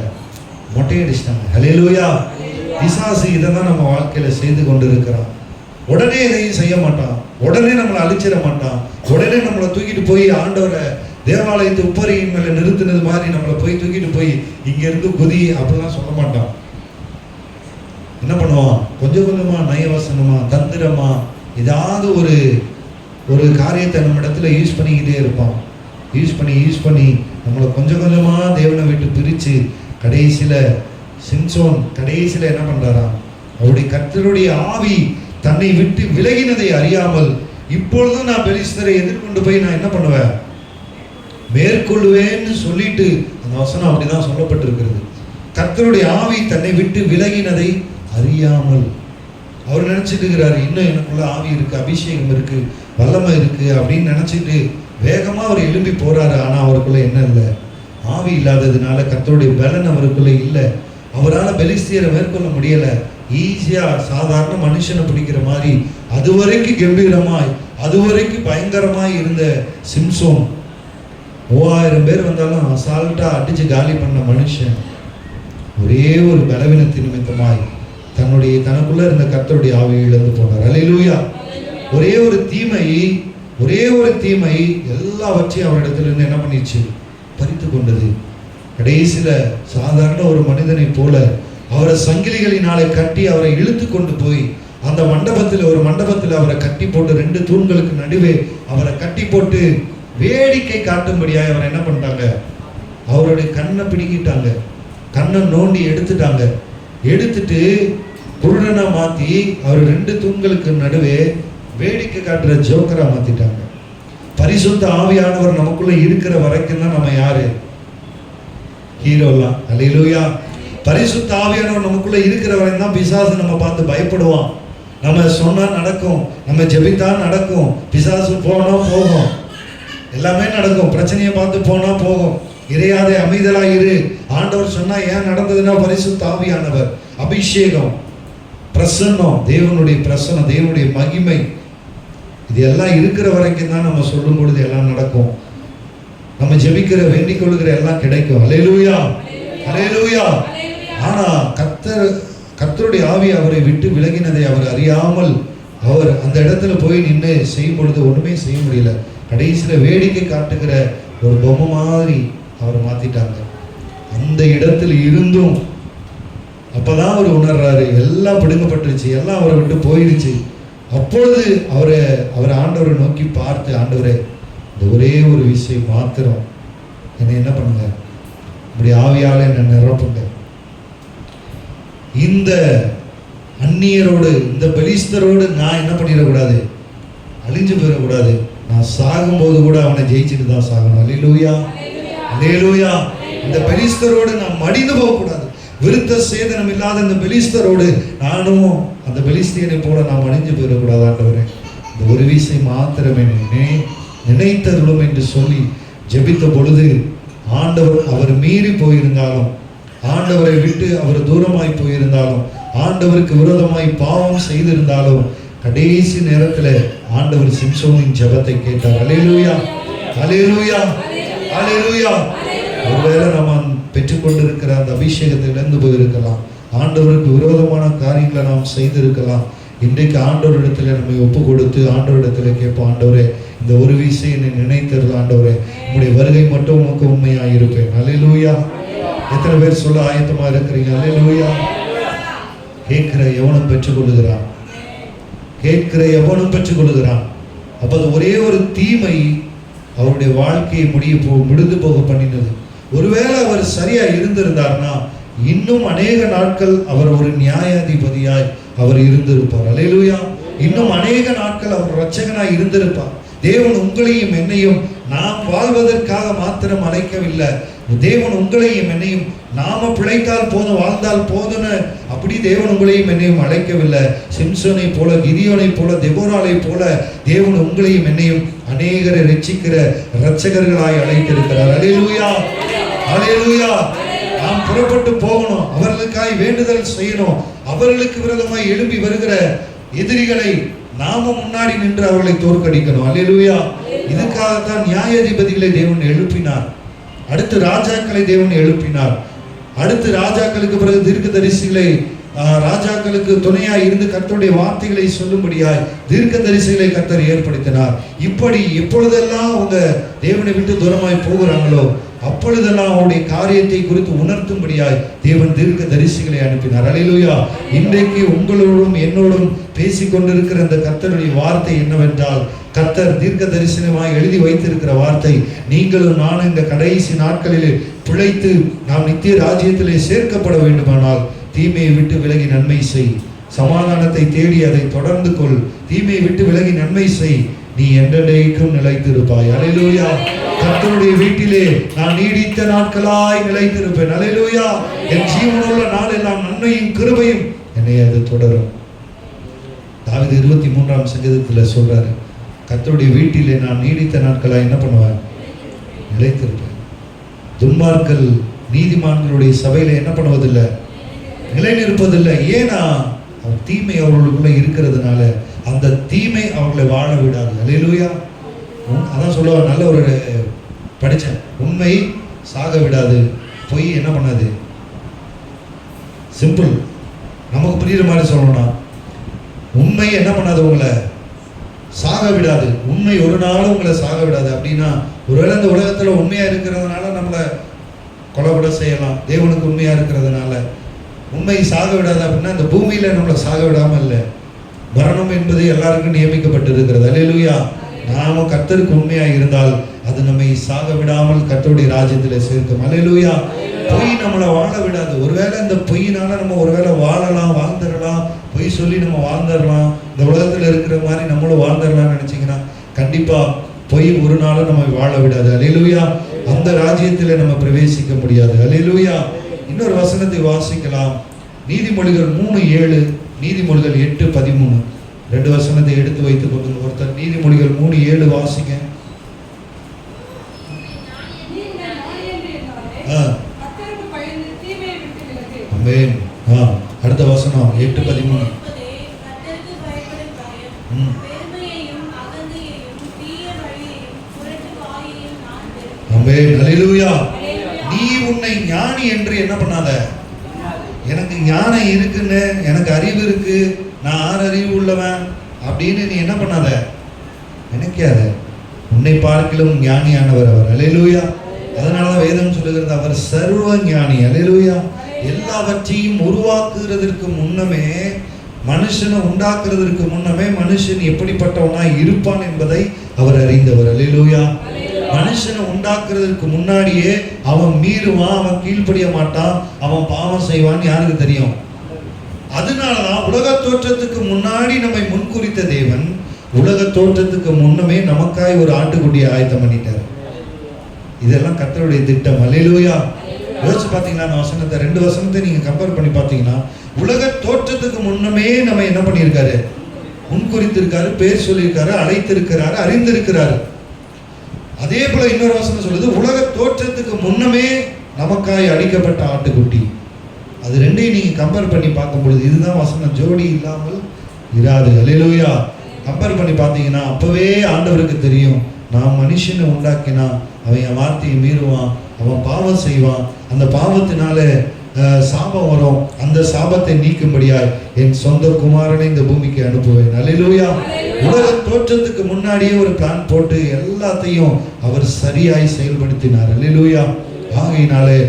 மொட்டையடிச்சிட்டாங்க. அல்லேலூயா. பிசாசு இதை தான் நம்ம வாழ்க்கையில் செய்து கொண்டு இருக்கிறோம். உடனே எதையும் செய்ய மாட்டான், உடனே நம்மளை அழிச்சிட மாட்டான், உடனே நம்மளை தூக்கிட்டு போய் ஆண்டவரை தேவாலயத்து உப்பரியின் மேலே நிறுத்தினது மாதிரி நம்மளை போய் தூக்கிட்டு போய் இங்கேருந்து குதி அப்படிலாம் சொல்ல மாட்டான். என்ன பண்ணுவான், கொஞ்சமா நயவசனமா தந்திரமா ஏதாவது ஒரு காரியத்தை நம்ம இடத்துல யூஸ் பண்ணிக்கிட்டே இருப்பான். யூஸ் பண்ணி நம்மளை கொஞ்சமா தேவனை விட்டு பிரித்து கடைசியில் சிம்சோன் கடைசியில் என்ன பண்ணுறாராம், அவருடைய கர்த்தருடைய ஆவி தன்னை விட்டு விலகினதை அறியாமல் இப்பொழுதும் நான் பெலிஸ்தரை எதிர்கொண்டு போய் நான் என்ன பண்ணுவேன், மேற்கொள்வேன்னு சொல்லிட்டு அந்த வசனம் அப்படிதான் சொல்லப்பட்டிருக்கிறது. கர்த்தருடைய ஆவி தன்னை விட்டு விலகினதை அறியாமல் அவர் நினைச்சிட்டு இருக்கிறாரு, இன்னும் எனக்குள்ள ஆவி இருக்கு, அபிஷேகம் இருக்கு, வல்லமை இருக்கு அப்படின்னு நினைச்சிட்டு வேகமா அவர் எழும்பி போறாரு. ஆனா அவருக்குள்ள என்ன இல்லை, ஆவி இல்லாததுனால கர்த்தருடைய பலன் அவருக்குள்ள இல்லை. அவரால் பெலிஸ்தியரை மேற்கொள்ள முடியல. ஈஸியா சாதாரண மனுஷனை பிடிக்கிற மாதிரி அதுவரைக்கும் கம்பீரமாய் அதுவரைக்கும் பயங்கரமாய் இருந்த சிம்சோன் 3000 பேர் வந்தாலும் அசால்ட்டா அடிச்சு காலி பண்ண மனுஷன் ஒரே ஒரு பலவீனத்தின் நிமித்தமாய் தனக்குள்ள இருந்த கர்த்தருடைய ஆவியை இழந்து போனார். அல்லேலூயா. ஒரே ஒரு தீமை எல்லாவற்றையும் அவரிடத்திலிருந்து என்ன பண்ணிச்சு? பறித்து கொண்டது. கடைசியில சாதாரண ஒரு மனிதனை போல அவரை சங்கிலிகளினாலே கட்டி அவரை இழுத்து கொண்டு போய் அந்த ஒரு மண்டபத்தில் அவரை கட்டி போட்டு 2 தூண்களுக்கு நடுவே அவரை கட்டி போட்டு வேடிக்கை காட்டும்படியாக அவரை என்ன பண்ணிட்டாங்க? அவருடைய கண்ணை பிடிக்கிட்டாங்க, கண்ணை நோண்டி எடுத்துட்டு குருடனா மாத்தி அவர் 2 தூண்களுக்கு நடுவே வேடிக்கை காட்டுற ஜோக்கரா மாத்திட்டாங்க. பரிசுத்த ஆவியானவர் நமக்குள்ள இருக்கிற வரைக்கும் தான் நம்ம யாரு? ஹீரோலாம். அல்லேலூயா. பரிசுத்த ஆவியானவர் நமக்குள்ள இருக்கிற வரைக்கும் தான் பிசாசு நம்ம பார்த்து பயப்படுவான். நம்ம சொன்னா நடக்கும், நம்ம ஜெபித்தா நடக்கும், பிசாசு போனா போகும், எல்லாமே நடக்கும். பிரச்சனையை பார்த்து போனா போகும். இறையாதே, அமைதலா இரு. ஆண்டவர் சொன்னா ஏன் நடந்ததுன்னா பரிசுத்த ஆவியானவர், அபிஷேகம், பிரசன்னம், தேவனுடைய பிரசன்னம், தேவனுடைய மகிமை, இது எல்லாம் இருக்கிற வரைக்கும் தான் நம்ம சொல்லும் பொழுது எல்லாம் நடக்கும். நம்ம ஜெபிக்கிற வேண்டிக் கொள்கிற எல்லாம் கிடைக்கும். அல்லேலூயா, அல்லேலூயா. ஆனா கர்த்தருடைய ஆவி அவரை விட்டு விலகினதை அவர் அறியாமல் அவர் அந்த இடத்துல போய் நின்று செய்யும் பொழுது ஒண்ணுமே செய்ய முடியல. கடைசியில வேடிக்கை காட்டுகிற ஒரு பொம்மை மாதிரி அவர் மாத்திட்டாங்க. அந்த இடத்துல இருந்தும் அப்பதான் அவர் உணர்றாரு, எல்லாம் பிடுங்கப்பட்டுருச்சு, எல்லாம் அவரை விட்டு போயிடுச்சு. அப்பொழுது அவர் ஆண்டவரை நோக்கி பார்த்து, ஆண்டவரே, இந்த ஒரே ஒரு விஷயம் மாத்திரம் என்னை என்ன பண்ணுங்க, இப்படி ஆவியால என்னை நிரப்புங்க. இந்த அந்நியரோடு, இந்த பெலிஸ்தரோடு நான் என்ன பண்ணிடக்கூடாது? அழிஞ்சு போயிடக்கூடாது. நான் சாகும்போது கூட அவனை ஜெயிச்சுட்டு தான் சாகணும். அல்லேலூயா, அல்லேலூயா. இந்த பெலிஸ்தரோடு நான் மடிந்து போகக்கூடாது. விருத்த சேதனம் இல்லாத இந்த பெலிஸ்தரோடு நானும் அந்த பெலிஸ்தியனை போல நாம் அழிஞ்சு போயிடக்கூடாது. ஆண்டவரே, இந்த ஒரு விஷயம் மாத்திரமே நினைத்தருளும் என்று சொல்லி ஜெபித்த பொழுது ஆண்டவர் அவர் மீறி போயிருந்தாலும், ஆண்டவரை விட்டு அவர் தூரமாய் போயிருந்தாலும், ஆண்டவருக்கு விரோதமாய் பாவம் செய்திருந்தாலும், கடைசி நேரத்தில் ஆண்டவர் சிம்சோனின் ஜெபத்தை கேட்டார். அல்லேலூயா, அல்லேலூயா, அல்லேலூயா. ஒருவேளை நம்ம பெற்றுக்கொண்டிருக்கிற அந்த அபிஷேகத்தை இழந்து போயிருக்கலாம், ஆண்டவருக்கு விரோதமான காரியங்களை நாம் செய்திருக்கலாம். இன்றைக்கு ஆண்டவரிடத்தில் நம்மை ஒப்பு கொடுத்து ஆண்டவரிடத்தில் கேட்போம், ஆண்டவரே, இந்த ஒரு விஷயம் என்னை நினைத்தருள் ஆண்டவரே, உங்களுடைய வருகை மட்டும் உனக்கு உண்மையாக இருப்பேன். அல்லேலூயா. எத்தனை பேர் சொல்ல ஆயத்தமா இருக்கிறீங்க? அல்லேலூயா. கேட்கிற எவனும் பெற்றுக்கொள்ளுகிறான், கேட்கிற எவனும் பெற்றுக்கொள்ளுகிறான். அப்ப அது ஒரே ஒரு தீமை அவருடைய வாழ்க்கையை முடிந்து போக பண்ணினது. ஒருவேளை அவர் சரியா இருந்திருந்தார்னா இன்னும் அநேக நாட்கள் அவர் ஒரு நியாயாதிபதியாய் அவர் இருந்திருப்பார். அல்லேலூயா. இன்னும் அநேக நாட்கள் அவர் இரட்சகனாய் இருந்திருப்பார். தேவன் உங்களையும் என்னையும் நாம் வாழ்வதற்காக மாத்திரம் அழைக்கவில்லை. தேவன் உங்களையும் என்னையும் நாம பிழைத்தால் போதும், வாழ்ந்தால் போதும்னு அப்படி தேவன் உங்களையும் என்னையும் அழைக்கவில்லை. சிம்சோனை போல, கிதியோனை போல, தெபோராளை போல தேவன் உங்களையும் என்னையும் அநேகரை ரட்சிக்கிற இரட்சகர்களாய் அழைத்திருக்கிறார். அல்லேலூயா, அல்லேலூயா. நாம் புறப்பட்டு போகணும், அவர்களுக்காய் வேண்டுதல் செய்யணும். அவர்களுக்கு விரோதமாய் எழும்பி வருகிற எதிரிகளை நாம முன்னாடி நின்று அவர்களை தோற்கடிக்கணும். அல்லேலூயா. இதுக்காகத்தான் நியாயாதிபதிகளை தேவன் எழுப்பினார். அடுத்து ராஜாக்களை தேவன் எழுப்பினார். அடுத்து ராஜாக்களுக்கு பிறகு தீர்க்கதரிசிகளை, ராஜாக்களுக்கு துணையாய் இருந்து கர்த்தருடைய வார்த்தைகளை சொல்லும்படியாய் தீர்க்கதரிசிகளை கர்த்தர் ஏற்படுத்தினார். இப்படி எப்பொழுதெல்லாம் அவங்க தேவனை விட்டு தூரமாய் போகிறாங்களோ அப்பொழுதெல்லாம் அவருடைய காரியத்தை குறித்து உணர்த்தும்படியாய் தேவன் தீர்க்கதரிசிகளை அனுப்பினார். அல்லேலூயா. இன்றைக்கு உங்களோடும் என்னோடும் பேசிக்கொண்டிருக்கிற அந்த கர்த்தருடைய வார்த்தை என்னவென்றால், கர்த்தர் தீர்க்க தரிசனமாய் எழுதி வைத்திருக்கிற வார்த்தை, நீங்களும் நானும் இந்த கடைசி நாட்களிலே பிழைத்து நாம் நித்திய ராஜ்யத்திலே சேர்க்கப்பட வேண்டுமானால் தீமையை விட்டு விலகி நன்மை செய், சமாதானத்தை தேடி அதை தொடர்ந்து கொள், தீமையை விட்டு விலகி நன்மை செய், நீ என்றென்றைக்கும் நிலைத்திருப்பாய். அல்லேலூயா. கர்த்தருடைய வீட்டிலே நான் நீடித்த நாட்களாய் நிலைத்திருப்பேன். அல்லேலூயா. என் ஜீவனுள்ள நாளெல்லாம் நன்மையும் கிருபையும் என்னை அது தொடரும். தாவீது 23ஆம் சங்கீதத்தில் சொல்றாரு, கர்த்தருடைய வீட்டிலே நான் நீடித்த நாட்களாய் என்ன பண்ணுவேன்? நிலைத்திருப்பேன். துன்மார்கள் நீதிமான்களுடைய சபையில என்ன பண்ணுவதில்லை? நிலை நிற்பதில்லை. ஏன்னா தீமை அவர்களுக்குள்ள இருக்கிறதுனால அந்த தீமை அவர்களை வாழ விடாது. அல்லேலூயா. அதான் சொல்லுவாங்க, நல்ல ஒரு படித்தேன், உண்மை சாக விடாது, பொய் என்ன பண்ணாது? சிம்பிள். நமக்கு புரியுற மாதிரி சொல்லணும்னா, உண்மை என்ன பண்ணாது, உங்களை சாக விடாது. உண்மை ஒரு நாளும் உங்களை சாக விடாது. அப்படின்னா ஒருவேளை இந்த உலகத்தில் உண்மையாக இருக்கிறதுனால நம்மளை கொலை கூட செய்யலாம். தேவனுக்கு உண்மையாக இருக்கிறதுனால உண்மை சாக விடாது. அப்படின்னா இந்த பூமியில் நம்மளை சாக விடாமல் இல்லை, மரணம் என்பது எல்லாருக்கும் நியமிக்கப்பட்டு இருக்கிறது. அல்லேலூயா. நாம கர்த்தருக்கு உண்மையாக இருந்தால் அது நம்மை சாக விடாமல் கர்த்தருடைய ராஜ்யத்தில் சேர்க்கும். அல்லேலூயா. பொய் நம்மளை வாழ விடாது. ஒருவேளை இந்த பொய்யினால நம்ம ஒருவேளை வாழலாம், வாழ்ந்துடலாம், பொய் சொல்லி நம்ம வாழ்ந்துடலாம், இந்த உலகத்தில் இருக்கிற மாதிரி நம்மளும் வாழ்ந்துடலாம்னு நினைச்சிங்கன்னா கண்டிப்பா பொய் ஒரு நாளும் நம்ம வாழ விடாது. அல்லேலூயா. அந்த ராஜ்யத்தில் நம்ம பிரவேசிக்க முடியாது. அல்லேலூயா. இன்னொரு வசனத்தை வாசிக்கலாம். நீதிமொழிகள் 3:7, நீதிமொழிகள் 8:13. 2 வசனத்தை எடுத்து வைத்துக் கொண்டு ஒருத்தர் நீதிமொழிகள் 3:7 வாசிங்க. ஆமென். அடுத்த வசனம் 8:13. ஆமென். அல்லேலூயா. நீ உன்னை ஞானி என்று என்ன பண்ணாத, எனக்கு ஞானம் இருக்குன்னு, எனக்கு அறிவு இருக்கு, நான் அறிவு உள்ளவன் அப்படின்னு நீ என்ன பண்ணாத, நினைக்காத. உன்னை பார்க்கிலும் ஞானியானவர் அவர். அல்லேலூயா. அதனாலதான் வேதம் சொல்லுகிறது, அவர் சர்வ ஞானி. அல்லேலூயா. எல்லாவற்றையும் உருவாக்குறதற்கு முன்னமே, மனுஷனை உண்டாக்குறதற்கு முன்னமே மனுஷன் எப்படிப்பட்டவனாய் இருப்பான் என்பதை அவர் அறிந்தவர். அல்லேலூயா. மனுஷனை உண்டாக்குறதுக்கு முன்னாடியே அவன் மீறுவான், அவன் கீழ்ப்படிய மாட்டான், அவன் பாவம் செய்வான்னு யாருக்கு தெரியும்? அதனாலதான் உலக தோற்றத்துக்கு முன்னாடி நம்மை முன்குறித்த தேவன் உலக தோற்றத்துக்கு முன்னமே நமக்காய் ஒரு ஆட்டுக்குட்டியை ஆயத்தம் பண்ணிட்டார். இதெல்லாம் கர்த்தருடைய திட்டம். அல்லேலூயா. யோசிச்சு பார்த்தீங்கன்னா அந்த வசனத்தை, 2 வசனத்தை நீங்க கம்பேர் பண்ணி பார்த்தீங்கன்னா, உலக தோற்றத்துக்கு முன்னமே நம்ம என்ன பண்ணியிருக்காரு, முன்குறித்திருக்காரு, பேர் சொல்லியிருக்காரு, அழைத்திருக்கிறாரு, அறிந்திருக்கிறாரு. அதே போல இன்னொரு வசனம் சொல்லுது, உலக தோற்றத்துக்கு முன்னமே நமக்காய் அடிக்கப்பட்ட ஆட்டுக்குட்டி. அது ரெண்டையும் நீங்க கம்பேர் பண்ணி பார்க்கும் பொழுது இதுதான் வசனம், ஜோடி இல்லாமல் இராது. அல்லேலூயா. கம்பேர் பண்ணி பார்த்தீங்கன்னா அப்பவே ஆண்டவருக்கு தெரியும், நான் மனுஷனை உண்டாக்கினா அவன் என் வார்த்தையை மீறுவான், அவன் பாவம் செய்வான், அந்த பாவத்தினால சாபம் வரும், அந்த சாபத்தை நீக்கும்படியாய் என் சொந்த குமாரனை இந்த பூமிக்கு அனுப்புவேன். அல்லேலூயா. உலக தோற்றத்துக்கு முன்னாடியே ஒரு பிளான் போட்டு எல்லாத்தையும் அவர் சரியாய் செயல்படுத்தினார். அல்லேலூயா. ஆகையினாலே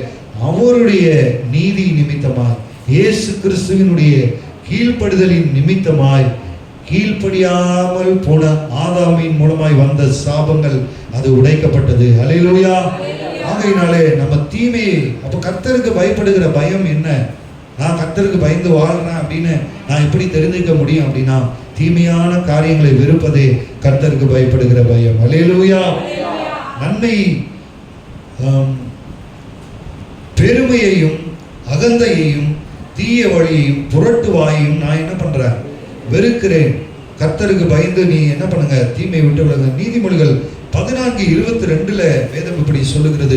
அவருடைய நீதி நிமித்தமாய், இயேசு கிறிஸ்துவினுடைய கீழ்ப்படுதலின் நிமித்தமாய், கீழ்ப்படியாமல் போன ஆதாமின் மூலமாய் வந்த சாபங்கள் அது உடைக்கப்பட்டது. அல்லேலூயா. ஆகையினாலே நம்ம தீமையை, அப்போ கர்த்தருக்கு பயப்படுகிற பயம் என்ன? நான் கர்த்தருக்கு பயந்து வாழ்றேன் அப்படின்னு நான் எப்படி தெரிஞ்சுக்க முடியும் அப்படின்னா, தீமையான காரியங்களை வெறுப்பதே கர்த்தருக்கு பயப்படுகிற பயம். அல்லேலூயா. நன்மை, பெருமையையும் அகந்தையையும் தீய வழியையும் புரட்டு வாயையும் நான் என்ன பண்றேன், வெறுக்கிறேன். கர்த்தருக்கு பயந்து நீ என்ன பண்ணுங்க, தீமையை விட்டு விடுங்க. நீதிமொழிகள் 14:22 வேதம் இப்படி சொல்லுகிறது,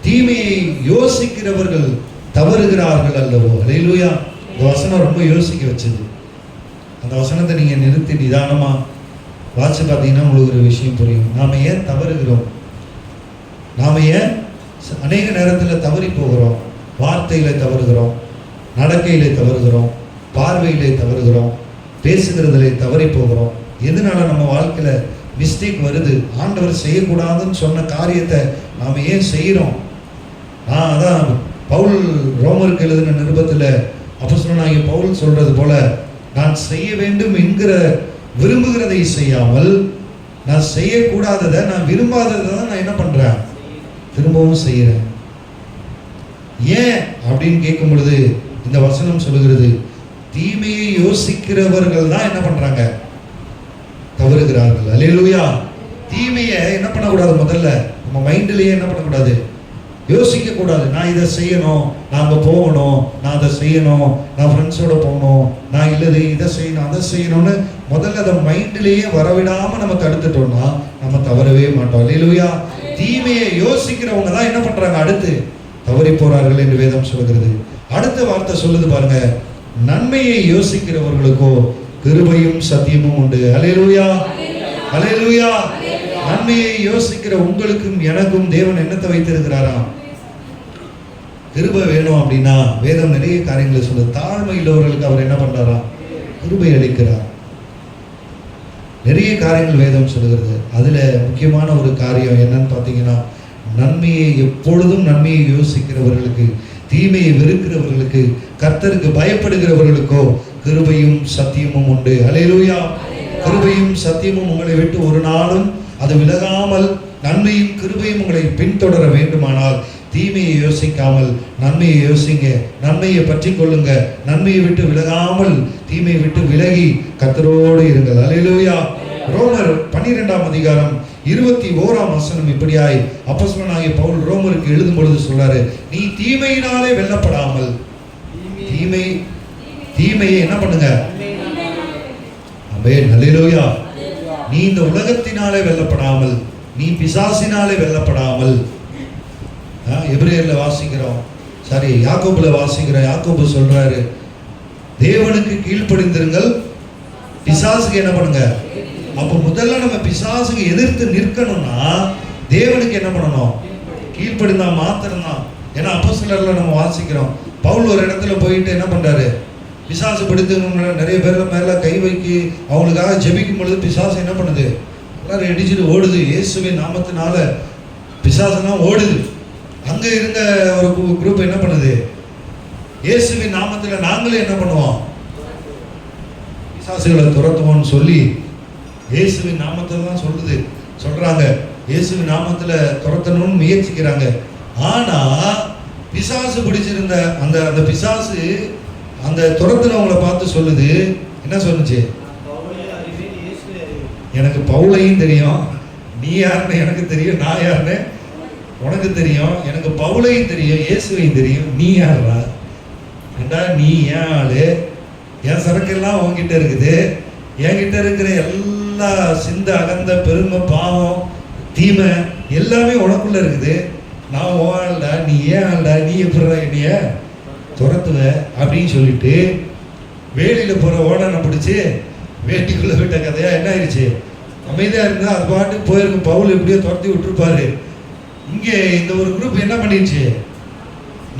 தீமையை யோசிக்கிறவர்கள் தவறுகிறார்கள் அல்லவோ. அல்லேலூயா. இந்த வசனம் ரொம்ப யோசிக்க வச்சது. அந்த வசனத்தை நீங்க நிறுத்தி நிதானமா வாட்சி பார்த்தீங்கன்னா உங்களுக்கு ஒரு விஷயம் புரியும். நாம ஏன் தவறுகிறோம், நாம ஏன் அநேக நேரத்தில் தவறி போகிறோம். வார்த்தையில தவறுகிறோம், நடக்கையிலே தவறுகிறோம், பார்வையிலே தவறுகிறோம், பேசுகிறதிலே தவறி போகிறோம். எதனால நம்ம வாழ்க்கையில மிஸ்டேக் வருது? ஆண்டவர் செய்யக்கூடாதுன்னு சொன்ன காரியத்தை நாம ஏன் செய்கிறோம்? அதான் பவுல் ரோமருக்கு எழுதின நிருபத்தில் அப்போஸ்தலனாகிய பவுல் சொல்றது போல, நான் செய்ய வேண்டும் என்கிற விரும்புகிறதை செய்யாமல், நான் செய்யக்கூடாததை, நான் விரும்பாததை தான் நான் என்ன பண்றேன், திரும்பவும் செய்யறேன். ஏன் அப்படின்னு கேட்கும் பொழுது இந்த வசனம் சொல்லுகிறது, தீமையை யோசிக்கிறவர்கள் தான் என்ன பண்றாங்க, தவறுகிறார்கள். அல்லேலூயா. தீமையை என்ன பண்ணக்கூடாது, முதல்ல நம்ம மைண்ட்லயே என்ன பண்ணக்கூடாது, யோசிக்க கூடாது. நான் இதை செய்யணும், நான் அங்கே போகணும், நான் அதை செய்யணும், நான் ஃப்ரெண்ட்ஸோட போகணும், நான் இல்லது இதை செய்யணும், அதை செய்யணும்னு முதல்ல அதை மைண்ட்லேயே வரவிடாம நம்ம தடுத்துட்டோம்னா நம்ம தவறவே மாட்டோம். அல்லேலூயா. தீமையை யோசிக்கிறவங்க தான் என்ன பண்றாங்க, அடுத்து தவறி போறார்கள் என்று வேதம் சொல்கிறது. அடுத்த வார்த்தை சொல்லுது பாருங்க, நன்மையை யோசிக்கிறவர்களுக்கோ கிருபையும் சத்தியமும் உண்டு. அல்லேலூயா. அல்லேலூயா. நன்மையை யோசிக்கிற உங்களுக்கும் எனக்கும் தேவன் என்னத்தை வைத்திருக்கிறாராம், கிருபை வேணும் அப்படின்னா வேதம் நிறைய காரியங்களை சொல்லுது. தாழ்மை உள்ளவர்களுக்கு அவர் என்ன பண்றாரா? கிருபை அளிக்கிறார். நிறைய காரியங்கள் வேதம் சொல்லுகிறது. அதுல முக்கியமான ஒரு காரியம் என்னன்னு பார்த்தீங்கன்னா, நன்மையை எப்பொழுதும் நன்மையை யோசிக்கிறவர்களுக்கு, தீமையை வெறுக்கிறவர்களுக்கு, கர்த்தருக்கு பயப்படுகிறவர்களுக்கோ கிருபையும் சத்தியமும் உண்டு. அல்லேலூயா. கிருபையும் சத்தியமும் உங்களை விட்டு ஒரு நாளும் அது விலகாமல், நன்மையும் கிருபையும் உங்களை பின்தொடர வேண்டுமானால் தீமையை யோசிக்காமல் நன்மையை யோசிங்க. நன்மையை பற்றி கொள்ளுங்க. நன்மையை விட்டு விலகாமல் தீமையை விட்டு விலகி கர்த்தரோடு இருங்கள். அல்லேலூயா. ரோமர் 12ஆம் அதிகாரம் 21ஆம் வசனம் இப்படியாய் அப்போஸ்தலனாகிய பவுல் ரோமருக்கு எழுதும் பொழுது சொல்றாரு, நீ தீமையினாலே வெல்லப்படாமல், தீமையை என்ன பண்ணுங்க? ஆமென். அல்லேலூயா. நீ இந்த உலகத்தினாலே வெல்லப்படாமல், நீ பிசாசினாலே வெல்லப்படாமல். எபிரேயர்ல வாசிக்கிறோம், யாக்கோபுல வாசிக்கிறோம். யாக்கோபு சொல்றாரு, தேவனுக்கு கீழ்ப்படிந்திருங்கள், பிசாசுக்கு என்ன பண்ணுங்க? அப்போ முதல்ல நம்ம பிசாசுக்கு எதிர்த்து நிற்கணும்னா தேவனுக்கு என்ன பண்ணணும்? கீழ்ப்படிந்தா மாத்திரம்தான். ஏன்னா அப்போஸ்தலர்ல நம்ம வாசிக்கிறோம், பவுல் ஒரு இடத்துல போயிட்டு என்ன பண்றாரு? பிசாசு பிடித்தவங்க நிறைய பேர் மேல கை வைக்கி அவங்களுக்காக ஜெபிக்கும் பொழுது பிசாசு என்ன பண்ணுது? எல்லாரும் இடிச்சுட்டு ஓடுது. இயேசுவின் நாமத்தினால பிசாசெல்லாம் ஓடுது. அங்க இருந்த ஒரு குரூப் என்ன பண்ணுது? இயேசுவின் நாமத்துல நாங்களே என்ன பண்ணுவோம்? பிசாசுகளை துரத்துவோம்னு சொல்லி இயேசுவின் நாமத்துல தான் சொல்றாங்க. இயேசுவின் நாமத்துல துரத்தணும்னு முயற்சிக்கிறாங்க. ஆனா பிசாசு பிடிச்சிருந்த அந்த பிசாசு அந்த துரத்துனவங்களை பார்த்து சொல்லுது, என்ன சொன்னுச்சு? எனக்கு பவுலையும் தெரியும், நீ யாருன்னு எனக்கு தெரியும், நான் யாருன்னு உனக்கு தெரியும், எனக்கு பவுலையும் தெரியும், இயேசுவையும் தெரியும், நீ யாரா? ஏண்டா நீ ஏன் ஆளு? என் சரக்கெல்லாம் உன்கிட்ட இருக்குது, என்கிட்ட இருக்கிற எல்லா சிந்த அகந்த பெருமை பாவம் தீமை எல்லாமே உனக்குள்ள இருக்குது. நான் ஆள்டா, நீ ஏன் ஆள்டா, நீ எப்படி என்னைய துரத்துவ அப்படின்னு சொல்லிட்டு வேலியில போற ஓடனை பிடிச்சி வேட்டிக்குள்ள விட்ட கதையா என்ன ஆயிடுச்சு? அமைதியா இருந்தா அது பாட்டு போயிருக்கும். பவுல் எப்படியோ துரத்தி விட்டுருப்பாரு. இங்கே இந்த ஒரு குரூப் என்ன பண்ணிடுச்சு?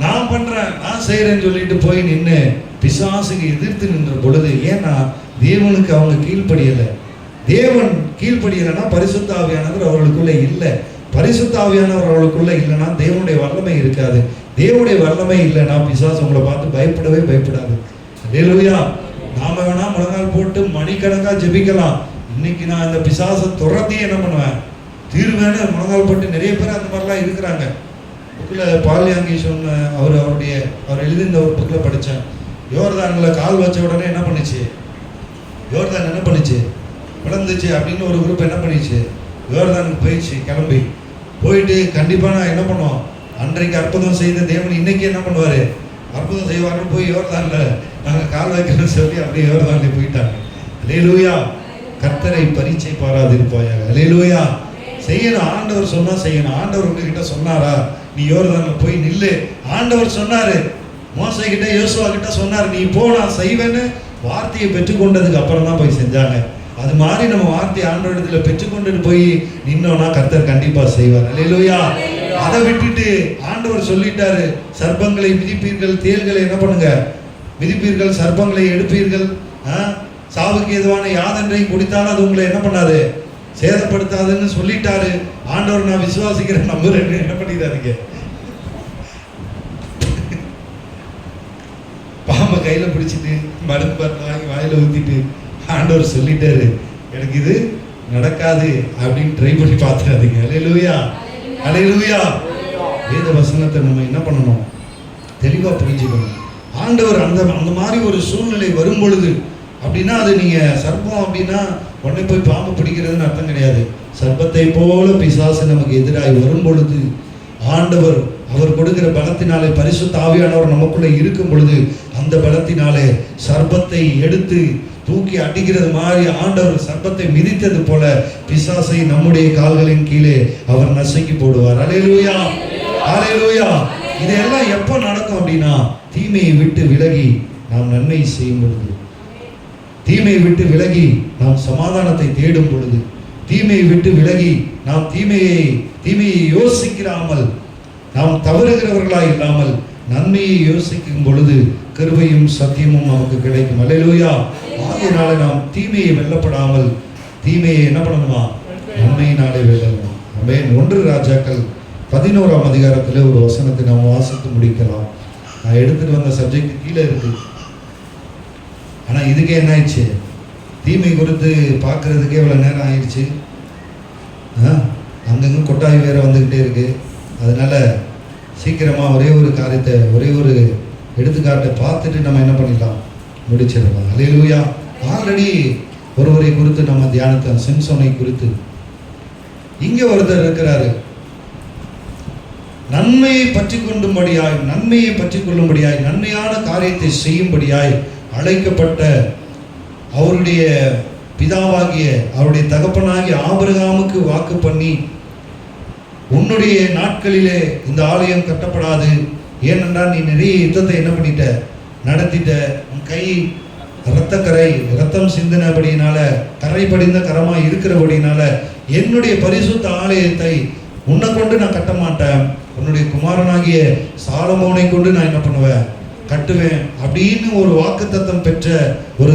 நான் பண்றேன், நான் செய்யறேன்னு சொல்லிட்டு போய் நின்று பிசாசுக்கு எதிர்த்து நின்ற பொழுது, ஏன்னா தேவனுக்கு அவங்க கீழ்ப்படியலை. தேவன் கீழ்ப்படியலைன்னா பரிசுத்த ஆவியானவர் அவர்களுக்குள்ள இல்லை. பரிசுத்த ஆவியானவர் அவர்களுக்குள்ள இல்லைன்னா தேவனுடைய வல்லமை இருக்காது. தேவனுடைய வல்லமை இல்லைன்னா பிசாசு உங்களை பார்த்து பயப்படவே பயப்படாது. அல்லேலூயா. நாம வேணா முழங்கால் போட்டு மணிக்கணக்கா ஜெபிக்கலாம். இன்னைக்கு நான் இந்த பிசாசை துரத்தி என்ன பண்ணுவேன்? தீர்வேன்னு முழங்கால் போட்டு நிறைய பேர் அந்த மாதிரிலாம் இருக்கிறாங்க. புக்கில் பால்யாங்கி சொன்ன அவர் எழுதியிருந்த ஒரு புக்கில் படித்தேன். யோர்தானில் கால் வச்ச உடனே என்ன பண்ணுச்சு? யோர்தான் என்ன பண்ணுச்சு? விளந்துச்சு அப்படின்னு ஒரு குரூப் என்ன பண்ணிச்சு? யோர்தானுக்கு போயிடுச்சு. கிளம்பி போயிட்டு கண்டிப்பாக நான் என்ன பண்ணுவோம்? அன்றைக்கு அற்புதம் செய்த தேவன் இன்னைக்கு என்ன பண்ணுவார்? அற்புதம் செய்வார்னு போய் யோர்தானில் நாங்கள் கால் வைக்கணும்னு சொல்லி அப்படியே யோர்தானில் போயிட்டாங்க. அல்லேலூயா. கர்த்தரை பரீட்சை பாராதிருப்பாயாக. அல்லேலூயா. செய்யணும், ஆண்டவர் சொன்னா செய்யணும். ஆண்டவர் உங்ககிட்ட சொன்னாரா நீ யோர்தானில் போய் நில்லு? ஆண்டவர் சொன்னாரு. மோசே கிட்ட யோசுவா கிட்ட சொன்னார், நீ போ நான் செய்வேன்னு. வார்த்தையை பெற்றுக்கொண்டதுக்கு அப்புறம் தான் போய் செஞ்சாங்க. அது மாதிரி நம்ம வார்த்தையை ஆண்டவரிடத்துல பெற்றுக்கொண்டுட்டு போய் நின்னோம்னா கர்த்தர் கண்டிப்பா செய்வார். அல்லேலூயா. அதை விட்டுட்டு ஆண்டவர் சொல்லிட்டாரு, சர்ப்பங்களை மிதிப்பீர்கள், தேள்களை என்ன பண்ணுங்க? மிதிப்பீர்கள், சர்ப்பங்களை எடுப்பீர்கள், சாவுக்கு எதுவான யாதென்றையும் குடித்தாலும் அது உங்களை என்ன பண்ணாது? சேதப்படுத்தாதுன்னு சொல்லிட்டாரு. ஆண்டவர் நான் விசுவாசிக்கிறேன் நம்புறேன்னு என்ன பண்ணிடாதீங்க. பாம்பை கையில பிடிச்சிட்டு மருந்து பாட்டில் வாங்கி வாயில ஊத்திட்டு ஆண்டவர் சொல்லிட்டாரு எனக்கு இது நடக்காது அப்படின்னு ட்ரை பண்ணி பார்த்துடாதீங்க. அல்லேலூயா. அல்லேலூயா. வேத வசனத்தை நம்ம என்ன பண்ணணும்? தெளிவா புரிஞ்சுக்கணும். ஆண்டவர் அந்த மாதிரி ஒரு சூழ்நிலை வரும் பொழுது அப்படின்னா அது நீங்க சர்ப்பம் அப்படின்னா உடனே போய் பாம்பு பிடிக்கிறதுன்னு அர்த்தம் கிடையாது. சர்ப்பத்தை போல பிசாசு நமக்கு எதிராக வரும் பொழுது ஆண்டவர் அவர் கொடுக்கிற பலத்தினாலே, பரிசுத்த ஆவியானவர் நமக்குள்ள இருக்கும் பொழுது அந்த பலத்தினாலே சர்ப்பத்தை எடுத்து தூக்கி அடிக்கிறது மாதிரி ஆண்டவர் சர்ப்பத்தை மிதித்தது போல பிசாசை நம்முடைய கால்களின் கீழே அவர் நசுக்கி போடுவார். அல்லேலூயா. அல்லேலூயா. இதெல்லாம் எப்போ நடக்கும் அப்படின்னா தீமையை விட்டு விலகி நாம் நன்மை செய்யும் பொழுது, தீமையை விட்டு விலகி நாம் சமாதானத்தை தேடும் பொழுது, தீமையை விட்டு விலகி நாம் தீமையை யோசிக்கிறாமல் நாம் தவறுகிறவர்களாய் இல்லாமல் நன்மையை யோசிக்கும் பொழுது கிருபையும் சத்தியமும் நமக்கு கிடைக்கும். அல்லேலூயா. ஆகையினால நாம் தீமையை வெல்லப்படாமல் தீமையை என்ன பண்ணணுமா? நன்மையினாலே வெல்லணும். ஆமென். 1 ராஜாக்கள் 11ஆம் அதிகாரத்தில் ஒரு வசனத்தை நாம் வாசித்து முடிக்கலாம். நான் எடுத்துட்டு வந்த சப்ஜெக்ட் கீழே இருக்கு. ஆனால் இதுக்கே என்ன ஆயிடுச்சு? தீமை குறித்து பார்க்கறதுக்கே இவ்வளோ நேரம் ஆயிடுச்சு. அங்கங்கே கொட்டாய் வேற வந்துக்கிட்டே இருக்கு. அதனால சீக்கிரமாக ஒரே ஒரு காரியத்தை, ஒரே ஒரு எடுத்துக்காட்டை பார்த்துட்டு நம்ம என்ன பண்ணிடலாம், முடிச்சிடலாம். அல்லேலூயா. ஆல்ரெடி ஒருவரை குறித்து நம்ம தியானத்தை, சிம்சோனை குறித்து. இங்கே ஒருத்தர் இருக்கிறாரு, நன்மையை பற்றி கொண்டும்படியாய், நன்மையை பற்றி கொள்ளும்படியாய், நன்மையான காரியத்தை செய்யும்படியாய் அழைக்கப்பட்ட அவருடைய பிதாவாகிய அவருடைய தகப்பனாகிய ஆபிரகாமுக்கு வாக்கு பண்ணி, உன்னுடைய நாட்களிலே இந்த ஆலயம் கட்டப்படாது, ஏனென்றால் நீ நிறைய யுத்தத்தை என்ன பண்ணிட்ட, நடத்திட்ட, உன் கை இரத்தக்கரை, இரத்தம் சிந்தினபடியினால, கரை படிந்த கரமாக இருக்கிறபடினால என்னுடைய பரிசுத்த ஆலயத்தை உன்னை கொண்டு நான் கட்ட மாட்டேன், உன்னுடைய குமாரனாகிய சாலமோனை கொண்டு நான் என்ன பண்ணுவேன், கட்டுவேன் அப்படின்னு ஒரு வாக்குத்தத்தம் பெற்ற ஒரு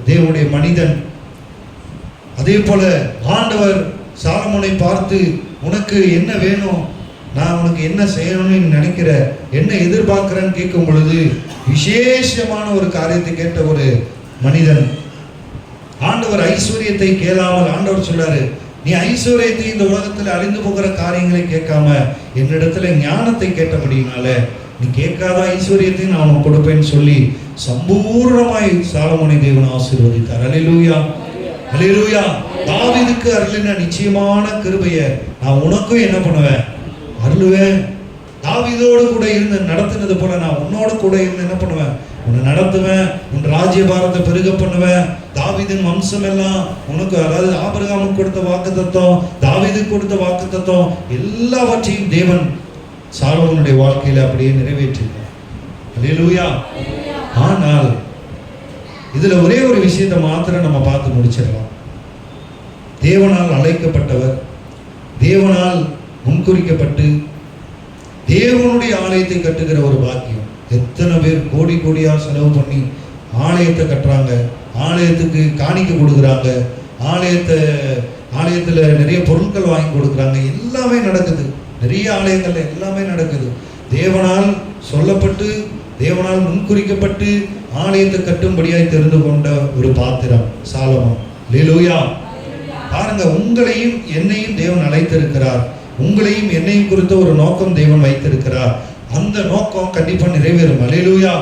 தேவனுடைய மனிதன். அதே போல ஆண்டவர் சாலமோனை பார்த்து, உனக்கு என்ன வேணும், நான் உனக்கு என்ன செய்யணும்னு நினைக்கிற, என்ன எதிர்பார்க்கிறேன்னு கேட்கும் பொழுது விசேஷமான ஒரு காரியத்தை கேட்ட ஒரு மனிதன். ஆண்டவர் ஐஸ்வர்யத்தை கேளாமல் ஆண்டவர் சொல்றாரு, நீ ஐஸ்வர்யத்தை இந்த உலகத்தில் அழிந்து போகிற காரியங்களை கேட்காம என்னிடத்துல ஞானத்தை கேட்டபடினால நீ கேட்காத ஐஸ்வர்யத்தை நான் உனக்கு கொடுப்பேன்னு சொல்லி சம்பூர்ணமாய் சாலமோனை தேவன் ஆசீர்வதித்தார். அல்லேலூயா, அல்லேலூயா. தாவீதுக்கு அருளின நிச்சயமான கிருபையை நான் உனக்கும் என்ன பண்ணுவேன், அருளுவேன். தாவீதோடு கூட இருந்து நடத்தினது போல நான் உன்னோடு கூட இருந்து என்ன பண்ணுவேன், உன்னை நடத்துவேன், உன் ராஜ்யபாரத்தை பெருக பண்ணுவேன். தாவீதின் வம்சம் எல்லாம் உனக்கு, அதாவது ஆபிரகாமுக்கு கொடுத்த வாக்குத்தத்தம், தாவீதுக்கு கொடுத்த வாக்குத்தத்தம் எல்லாவற்றையும் தேவன் சாலமோனுடைய வாழ்க்கையில அப்படியே நிறைவேற்றினார். அல்லேலூயா. ஆனால் இதுல ஒரே ஒரு விஷயத்தை மாத்திரம் நம்ம பார்த்து முடிச்சிடலாம். தேவனால் அழைக்கப்பட்டவர், தேவனால் முன்குறிக்கப்பட்டு தேவனுடைய ஆலயத்தை கட்டுகிற ஒரு பாக்கியம். எத்தனை பேர் கோடி கோடியா செலவு பண்ணி ஆலயத்தை கட்டுறாங்க, ஆலயத்துக்கு காணிக்க கொடுக்குறாங்க, ஆலயத்தில் நிறைய பொருட்கள் வாங்கி கொடுக்குறாங்க, எல்லாமே நடக்குது. நிறைய ஆலயங்கள்ல எல்லாமே நடக்குது. தேவனால் சொல்லப்பட்டு, தேவனால் முன்குறிக்கப்பட்டு ஆலயத்தை கட்டும்படியாய் தெரிந்து கொண்ட ஒரு பாத்திரம் சாலமோன். அல்லேலூயா. பாருங்க, உங்களையும் என்னையும் தேவன் அழைத்திருக்கிறார். உங்களையும் என்னையும் குறித்த ஒரு நோக்கம் தேவன் வைத்திருக்கிறார். அந்த நோக்கம் கண்டிப்பா நிறைவேறும். அல்லேலூயா.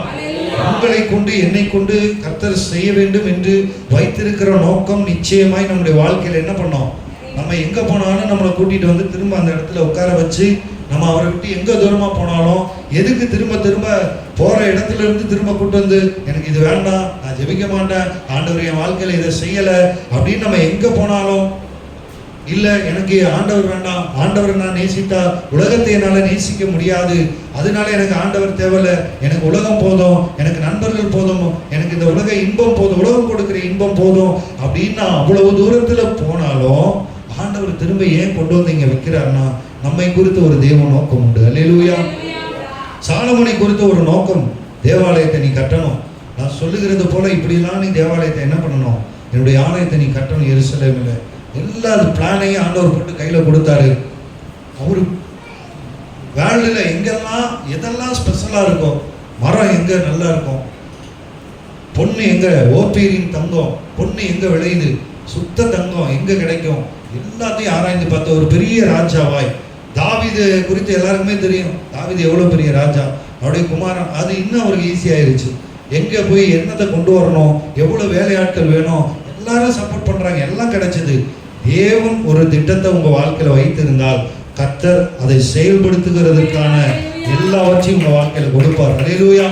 உங்களை கொண்டு என்னை கொண்டு கர்த்தர் செய்ய வேண்டும் என்று வைத்திருக்கிற நோக்கம் நிச்சயமாய் நம்முடைய வாழ்க்கையில என்ன பண்ணோம், நம்ம எங்க போனாலும் நம்மளை கூட்டிட்டு வந்து திரும்ப அந்த இடத்துல உட்கார வச்சு, நம்ம அவரை விட்டு எங்க தூரமா போனாலும் எதுக்கு திரும்ப திரும்ப போற இடத்துல இருந்து திரும்ப கூட்டு வந்து, எனக்கு இது வேண்டாம், நான் ஜெபிக்க மாட்டேன், ஆண்டவர் என் வாழ்க்கையில இதை செய்யல அப்படின்னு நம்ம எங்க போனாலும், இல்ல எனக்கு ஆண்டவர் வேண்டாம், ஆண்டவரை நான் நேசித்தா உலகத்தை என்னால நேசிக்க முடியாது, அதனால எனக்கு ஆண்டவர் தேவையில்ல, எனக்கு உலகம் போதும், எனக்கு நண்பர்கள் போதும், எனக்கு இந்த உலக இன்பம் போதும், உலகம் கொடுக்கிற இன்பம் போதும் அப்படின்னா அவ்வளவு தூரத்துல போனாலும் ஆண்டவர் திரும்ப ஏன் கொண்டு வந்து இங்க வைக்கிறார்னா, நம்மை குறித்து ஒரு தேவ நோக்கம் உண்டு. அல்லேலூயா. சாலமோனை குறித்த ஒரு நோக்கம், தேவாலயத்தை நீ கட்டணும். நான் சொல்லுகிறது போல இப்படிலாம் நீ தேவாலயத்தை என்ன பண்ணணும், என்னுடைய ஆலயத்தை நீ கட்டணும் எருசலேமில். எல்லா பிளானையும் ஆண்டவர் போட்டு கையில் கொடுத்தாரு. அவரு வேர்ல்டில் எங்கெல்லாம் எதெல்லாம் ஸ்பெஷலாக இருக்கும், மரம் எங்கே நல்லா இருக்கும், பொண்ணு எங்கே, ஓப்பீரின் தங்கம் பொண்ணு எங்கே விளையுது, சுத்த தங்கம் எங்கே கிடைக்கும், எல்லாத்தையும் ஆராய்ந்து பார்த்த ஒரு பெரிய ராஜாவாய். தாவீது குறித்து எல்லாருக்குமே தெரியும், தாவீது எவ்வளோ பெரிய ராஜா, அவருடைய குமாரன். அது இன்னும் அவருக்கு ஈஸியாயிருச்சு. எங்கே போய் என்னத்தை கொண்டு வரணும், எவ்வளோ வேலையாட்கள் வேணும், எல்லாரும் சப்போர்ட் பண்ணுறாங்க, எல்லாம் கிடைச்சது. தேவன் ஒரு திட்டத்தை உங்கள் வாழ்க்கையில் வைத்திருந்தால் கர்த்தர் அதை செயல்படுத்துகிறதுக்கான எல்லாவற்றையும் உங்கள் வாழ்க்கையில் கொடுப்பார். அல்லேலூயா.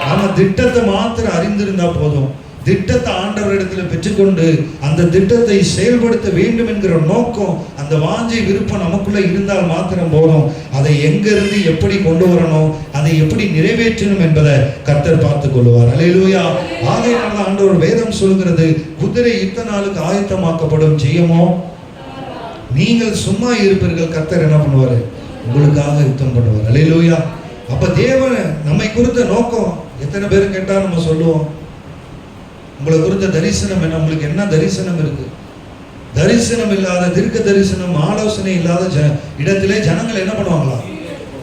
நம்ம திட்டத்தை மாத்திரம் அறிந்திருந்தா போதும். திட்டத்தை ஆண்டவரிடத்துல பெற்றுக்கொண்டு அந்த திட்டத்தை செயல்படுத்த வேண்டும் என்கிற நோக்கம், அந்த வாஞ்சை விருப்பம் நமக்குள்ள இருந்தால் மாத்திரம் போதும். அதை எங்கிருந்து எப்படி கொண்டு வரணும், அதை எப்படி நிறைவேற்றணும் என்பதை கர்த்தர் பார்த்துக் கொள்வார். அல்லேலூயா. ஆகையினால ஆண்டவர் வேதம் சொல்கிறது, குதிரை யுத்த நாளுக்கு ஆயத்தமாக்கப்படும், செய்யுமோ நீங்கள் சும்மா இருப்பீர்கள், கர்த்தர் என்ன பண்ணுவாரு, உங்களுக்காக யுத்தம் பண்ணுவார். அல்லேலூயா. அப்ப தேவன் நம்மை குறித்த நோக்கம் எத்தனை பேர் கேட்டா நம்ம சொல்லுவோம், உங்களை குறித்த தரிசனம் என்ன, உங்களுக்கு என்ன தரிசனம் இருக்கு? தரிசனம் இல்லாத, தீர்க்க தரிசனம், ஆலோசனை இல்லாத இடத்திலே ஜனங்கள் என்ன பண்ணுவாங்களா?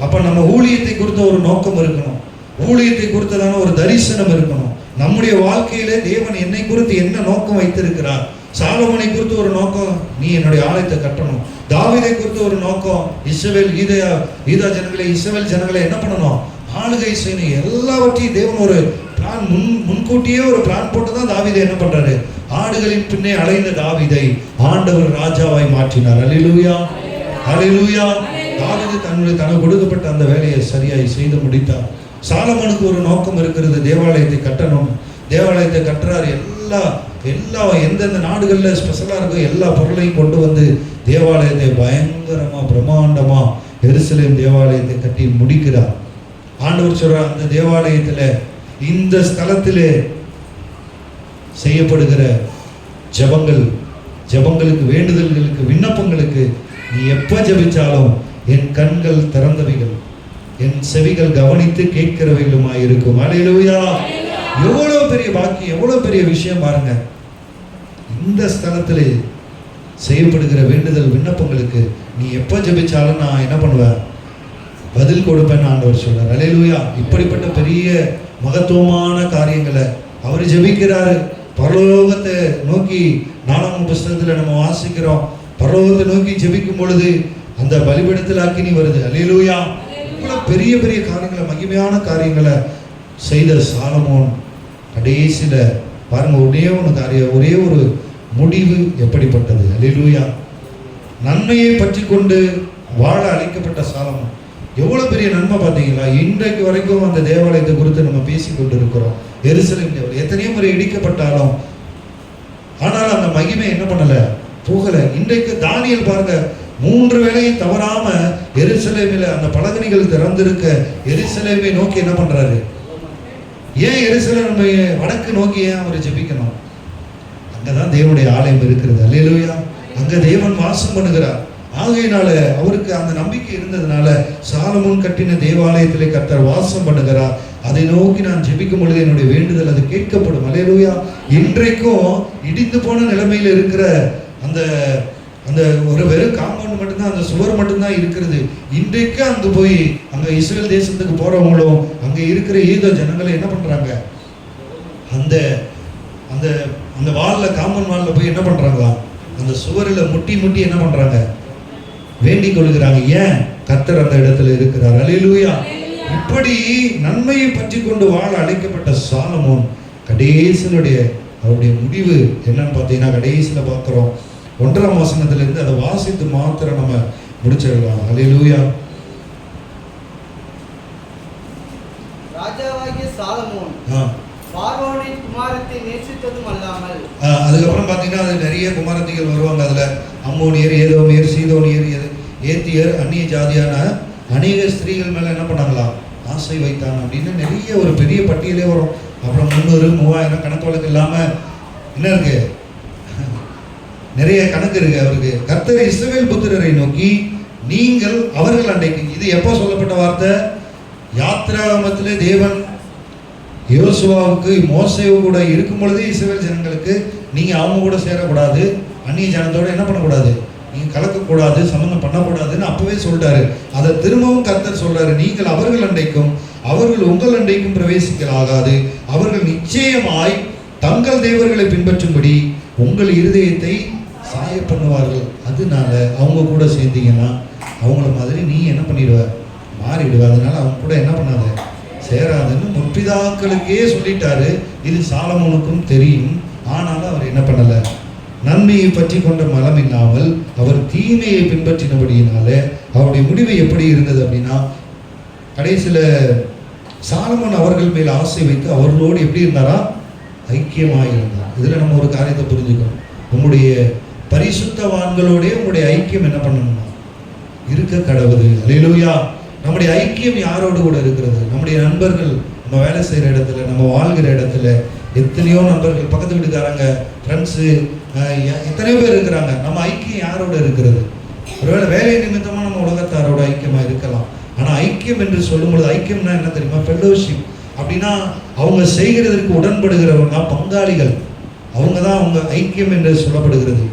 அப்ப நம்ம ஊழியத்தை குறித்த ஒரு நோக்கம் இருக்கணும், ஊழியத்தை குறித்ததான ஒரு தரிசனம் இருக்கணும். நம்முடைய வாழ்க்கையிலே தேவன் என்னை குறித்து என்ன நோக்கம் வைத்திருக்கிறார்? சாலமோனை குறித்து ஒரு நோக்கம், நீ என்னுடைய ஆலயத்தை கட்டணும். தாவீதை குறித்து ஒரு நோக்கம், இஸ்ரவேல் யூதா ஜனங்களை, இஸ்ரவேல் ஜனங்களை என்ன பண்ணணும்? ஆளுகை செய்யணும். எல்லாவற்றையும் தேவன் ஒரு பிளான், முன்கூட்டியே ஒரு பிளான் போட்டு தான் தாவீதை என்ன பண்றாரு? ஆடுகளின் பின்னே அலைந்த தாவீதை ஆண்டவர் ராஜாவாய் மாற்றினார். அல்லேலூயா, அல்லேலூயா. தாவீது தனக்கு கொடுக்கப்பட்ட அந்த வேலையை சரியாய் செய்து முடித்தார். சாலமோனுக்கு ஒரு நோக்கம் இருக்கிறது, தேவாலயத்தை கட்டணும். தேவாலயத்தை கட்டுறாரு. எல்லா எந்தெந்த நாடுகளில் ஸ்பெஷலாக இருக்கோ எல்லா பொருளையும் கொண்டு வந்து தேவாலயத்தை பயங்கரமா பிரம்மாண்டமா எருசலேம் தேவாலயத்தை கட்டி முடிக்கிறார். ஆண்டவர் சொல்றார், அந்த தேவாலயத்தில் இந்த ஸ்தலத்திலே செய்யப்படுகிற ஜெபங்களுக்கு, வேண்டுதல்களுக்கு, விண்ணப்பங்களுக்கு நீ எப்ப ஜெபிச்சாலும் என் கண்கள் திறந்தவைகள், என் செவிகள் கவனித்து கேட்கிறவைகளுமாய் இருக்கும். அல்லேலூயா. எவ்வளவு பெரிய பாக்கியம், எவ்வளவு பெரிய விஷயம் பாருங்க. இந்த ஸ்தலத்திலே செய்யப்படுகிற வேண்டுதல் விண்ணப்பங்களுக்கு நீ எப்ப ஜெபிச்சாலும் நான் என்ன பண்ணுவேன்? பதில் கொடுப்பேன்னு ஆண்டவர் சொல்றார். அல்லேலூயா. இப்படிப்பட்ட பெரிய மகத்துவமான காரியங்களை அவர் ஜெபிக்கிறாரு. பரலோகத்தை நோக்கி 4ஆம் புஸ்தகத்துல நம்ம வாசிக்கிறோம், பரலோகத்தை நோக்கி ஜெபிக்கும் பொழுது அந்த பலிபீடத்தில் அக்கினி வருது. அல்லேலூயா. இவ்வளவு பெரிய பெரிய காரியங்களை, மகிமையான காரியங்களை செய்த சாலமோன் கடைசியில பாருங்க, ஒரே ஒரு முடிவு எப்படிப்பட்டது? அல்லேலூயா. நன்மையை பற்றி கொண்டு வாழ அழைக்கப்பட்ட சாலமோன் எவ்வளவு பெரிய நன்மை பார்த்தீங்களா? இன்றைக்கு வரைக்கும் அந்த தேவாலயத்தை குறித்து நம்ம பேசி கொண்டு இருக்கிறோம். எருசலேம் தேவாலயம் எத்தனையோ முறை இடிக்கப்பட்டாலும் ஆனாலும் அந்த மகிமை என்ன பண்ணல, போகல. இன்றைக்கு தானியேல் பாருங்க, 3 வேளையும் தவறாம எருசலேமில் அந்த பலகணிகள் திறந்திருக்க எருசலேமை நோக்கி என்ன பண்றாரு? ஏன் எருசலேமை வடக்கு நோக்கி ஏன் அவர் ஜெபிக்கணும்? அங்கதான் தேவனுடைய ஆலயம் இருக்கிறது. அல்லேலூயா. அங்க தேவன் வாசம் பண்ணுகிறார். ஆகையினால அவருக்கு அந்த நம்பிக்கை இருந்ததுனால சாலமோன் கட்டின தேவாலயத்திலே கர்த்தர் வாசம் பண்ணுகிறார். அதை நோக்கி நான் ஜெபிக்கும் பொழுது என்னுடைய வேண்டுதல் அது கேட்கப்படும். அல்லேலூயா. இன்றைக்கும் இடிந்து போன நிலைமையில இருக்கிற அந்த அந்த ஒரு வெறும் காம்பவுண்ட் மட்டும்தான், அந்த சுவர் மட்டும்தான் இருக்கிறது. இன்றைக்கு அங்க போய் அங்க இஸ்ரேல் தேசத்துக்கு போறவங்களும் அங்க இருக்கிற யூத ஜனங்களை என்ன பண்றாங்க? அந்த அந்த அந்த வால்ல, காம்பவுண்ட் வால்ல போய் என்ன பண்றாங்களா? அந்த சுவரில் முட்டி என்ன பண்றாங்க? வேண்டிக் கொள்கிறாங்க. ஏன்? கர்த்தர் அந்த இடத்துல இருக்கிறார். அல்லேலூயா. இப்படி நன்மையை பற்றி கொண்டு வாழ அழைக்கப்பட்ட சாலமோன் கடைசியினுடைய அவருடைய முடிவு என்னன்னு பார்த்தீங்கன்னா, கடைசியில பார்க்கிறோம் 1ஆம் வசனத்திலிருந்து அதை வாசித்து மாத்திரம் நம்ம முடிச்சிடலாம். அல்லேலூயா. ராஜாவாகிய சாலமோன் பார்வோனின் குமாரத்தை நேசித்ததும் அல்லாமல், அதுக்கப்புறம் பார்த்தீங்கன்னா அது நிறைய குமாரத்திகள் வருவாங்க. அதுல அம்மோனியர், ஏதோமியர், சீதோனியர், ஏத்தியர், அந்நிய ஜாதியான அநேக ஸ்திரீகள் மேல என்ன பண்ணாங்களா? ஆசை வைத்தாங்க அப்படின்னு நிறைய ஒரு பெரிய பட்டியலே வரும். அப்புறம் 300, 3000 கணக்கு வழக்கு இல்லாம என்ன இருக்கு, நிறைய கணக்கு இருக்கு அவருக்கு. கர்த்தர் இஸ்ரவேல் புத்திரரை நோக்கி நீங்கள் அவர்கள் அண்டைக்கு, இது எப்போ சொல்லப்பட்ட வார்த்தை? யாத்ராகமத்திலே தேவன் யோசுவாவுக்கு மோசேவு கூட இருக்கும் பொழுதே இஸ்ரவேல் ஜனங்களுக்கு நீங்க அவங்க கூட சேரக்கூடாது, அந்நிய ஜனத்தோட என்ன பண்ணக்கூடாது, நீங்க கலக்கக்கூடாது, சம்பந்தம் பண்ணக்கூடாதுன்னு அப்பவே சொல்லிட்டாரு. அதை திரும்பவும் கர்த்தர் சொல்றாரு, நீங்கள் அவர்கள் அண்டைக்கும் அவர்கள் உங்கள் அண்டைக்கும் பிரவேசிக்கலாகாது. அவர்கள் நிச்சயமாய் தங்கள் தேவர்களை பின்பற்றும்படி உங்கள் இருதயத்தை சாய பண்ணுவார்கள். அதனால அவங்க கூட சேர்ந்தீங்கன்னா அவங்கள மாதிரி நீ என்ன பண்ணிடுவ, மாறிடுவ. அதனால அவங்க கூட என்ன பண்ணாத, சேராதுன்னு முற்பிதாக்களுக்கே சொல்லிட்டாரு. இது சாலமோனுக்கும் தெரியும். ஆனாலும் அவர் என்ன பண்ணல, நன்மையை பற்றி கொண்ட மலம் இல்லாமல் அவர் தீமையை பின்பற்றினபடியினால அவருடைய முடிவு எப்படி இருந்தது அப்படின்னா, கடைசியில சாலமோன் அவர்கள் மேல் ஆசை வைத்து அவர்களோடு எப்படி இருந்தாரா, ஐக்கியமாக இருந்தார். இதுல நம்ம ஒரு காரியத்தை புரிஞ்சுக்கணும். உங்களுடைய பரிசுத்தவான்களோடே உங்களுடைய ஐக்கியம் என்ன பண்ணணும்னா இருக்க கடவுது. அல்லேலூயா. நம்முடைய ஐக்கியம் யாரோடு கூட இருக்கிறது? நம்முடைய நண்பர்கள், நம்ம வேலை செய்கிற இடத்துல, நம்ம வாழ்கிற இடத்துல எத்தனையோ நண்பர்கள், பக்கத்து வீட்டுக்காரங்க, ஃப்ரெண்ட்ஸு, எத்தனையோ பேர் இருக்கிறாங்க. நம்ம ஐக்கியம் யாரோட இருக்கிறது? ஒருவேளை வேலை நிமித்தமாக நம்ம உலகத்தாரோட ஐக்கியமாக இருக்கலாம். ஆனால் ஐக்கியம் ஐக்கியம் என்று சொல்லும் பொழுது, ஐக்கியம்னா என்ன தெரியுமா? ஃபெல்லோஷிப். அப்படின்னா அவங்க செய்கிறதற்கு உடன்படுகிறவங்க பங்காளிகள், அவங்க தான் அவங்க ஐக்கியம் என்று சொல்லப்படுகிறது.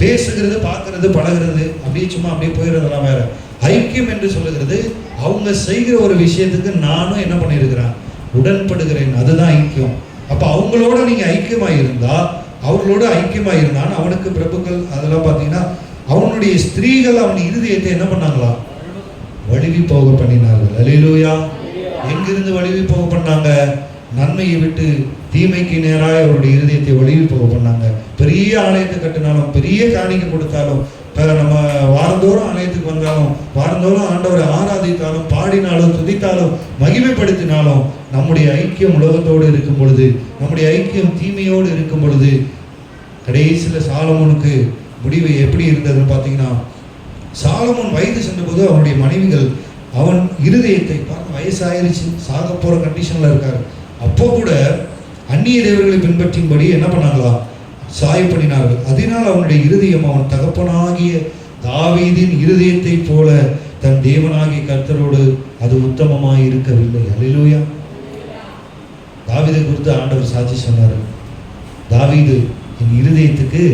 பேசுகிறது, பார்க்கறது, பழகிறது, அப்படியே சும்மா அப்படியே போயிடுறதெல்லாம் வேற. ஐக்கியம் என்று சொல்லுகிறது அவங்க செய்கிற ஒரு விஷயத்துக்கு நானும் என்ன பண்ணியிருக்கிறேன், உடன்படுகிறேன், அதுதான் ஐக்கியம். அப்போ அவங்களோட நீங்க ஐக்கியமாக இருந்தா, அவர்களோட ஐக்கியமாக இருந்தான் அவனுக்கு பிரபுக்கள் அதெல்லாம் பார்த்தீங்கன்னா அவனுடைய ஸ்திரீகள் அவன் இருதயத்தை என்ன பண்ணாங்களா, வழுவி போக பண்ணினார்கள். அல்லேலூயா. எங்கிருந்து வழுவி போக பண்ணாங்க? நன்மையை விட்டு தீமைக்கு நேராக அவருடைய இருதயத்தை வழுவி போக பண்ணாங்க. பெரிய ஆலயத்தை கட்டினாலும், பெரிய காணிக்கை கொடுத்தாலும், நம்ம வாரந்தோறும் ஆலயத்துக்கு வந்தாலும், வாரந்தோறும் ஆண்டவரை ஆராதித்தாலும், பாடினாலும், துதித்தாலும், மகிமைப்படுத்தினாலும், நம்முடைய ஐக்கியம் உலகத்தோடு இருக்கும் பொழுது, நம்முடைய ஐக்கியம் தீமையோடு இருக்கும் பொழுது, கடைசியில் சாலமோனுக்கு முடிவு எப்படி இருந்ததுன்னு பார்த்தீங்கன்னா, சாலமோன் வயது சென்றபோது அவனுடைய மனைவிகள் அவன் இருதயத்தை பார்த்து, வயசாயிருச்சு, சாக போகிற கண்டிஷனில் இருக்காரு, அப்போ கூட அந்நிய தேவர்களை பின்பற்றின்படி என்ன பண்ணாங்களா, சாய பண்ணினார்கள். அதனால் அவனுடைய இருதயம் அவன் தகப்பனாகிய தாவீதின் இருதயத்தை போல தன் தேவனாகிய கர்த்தரோடு அது உத்தமமாய் இருக்கவில்லை. அல்லேலூயா. தாவீதை குறித்து ஆண்டவர் சாட்சி சொன்னார், தாவீது என் இருதயத்துக்கு.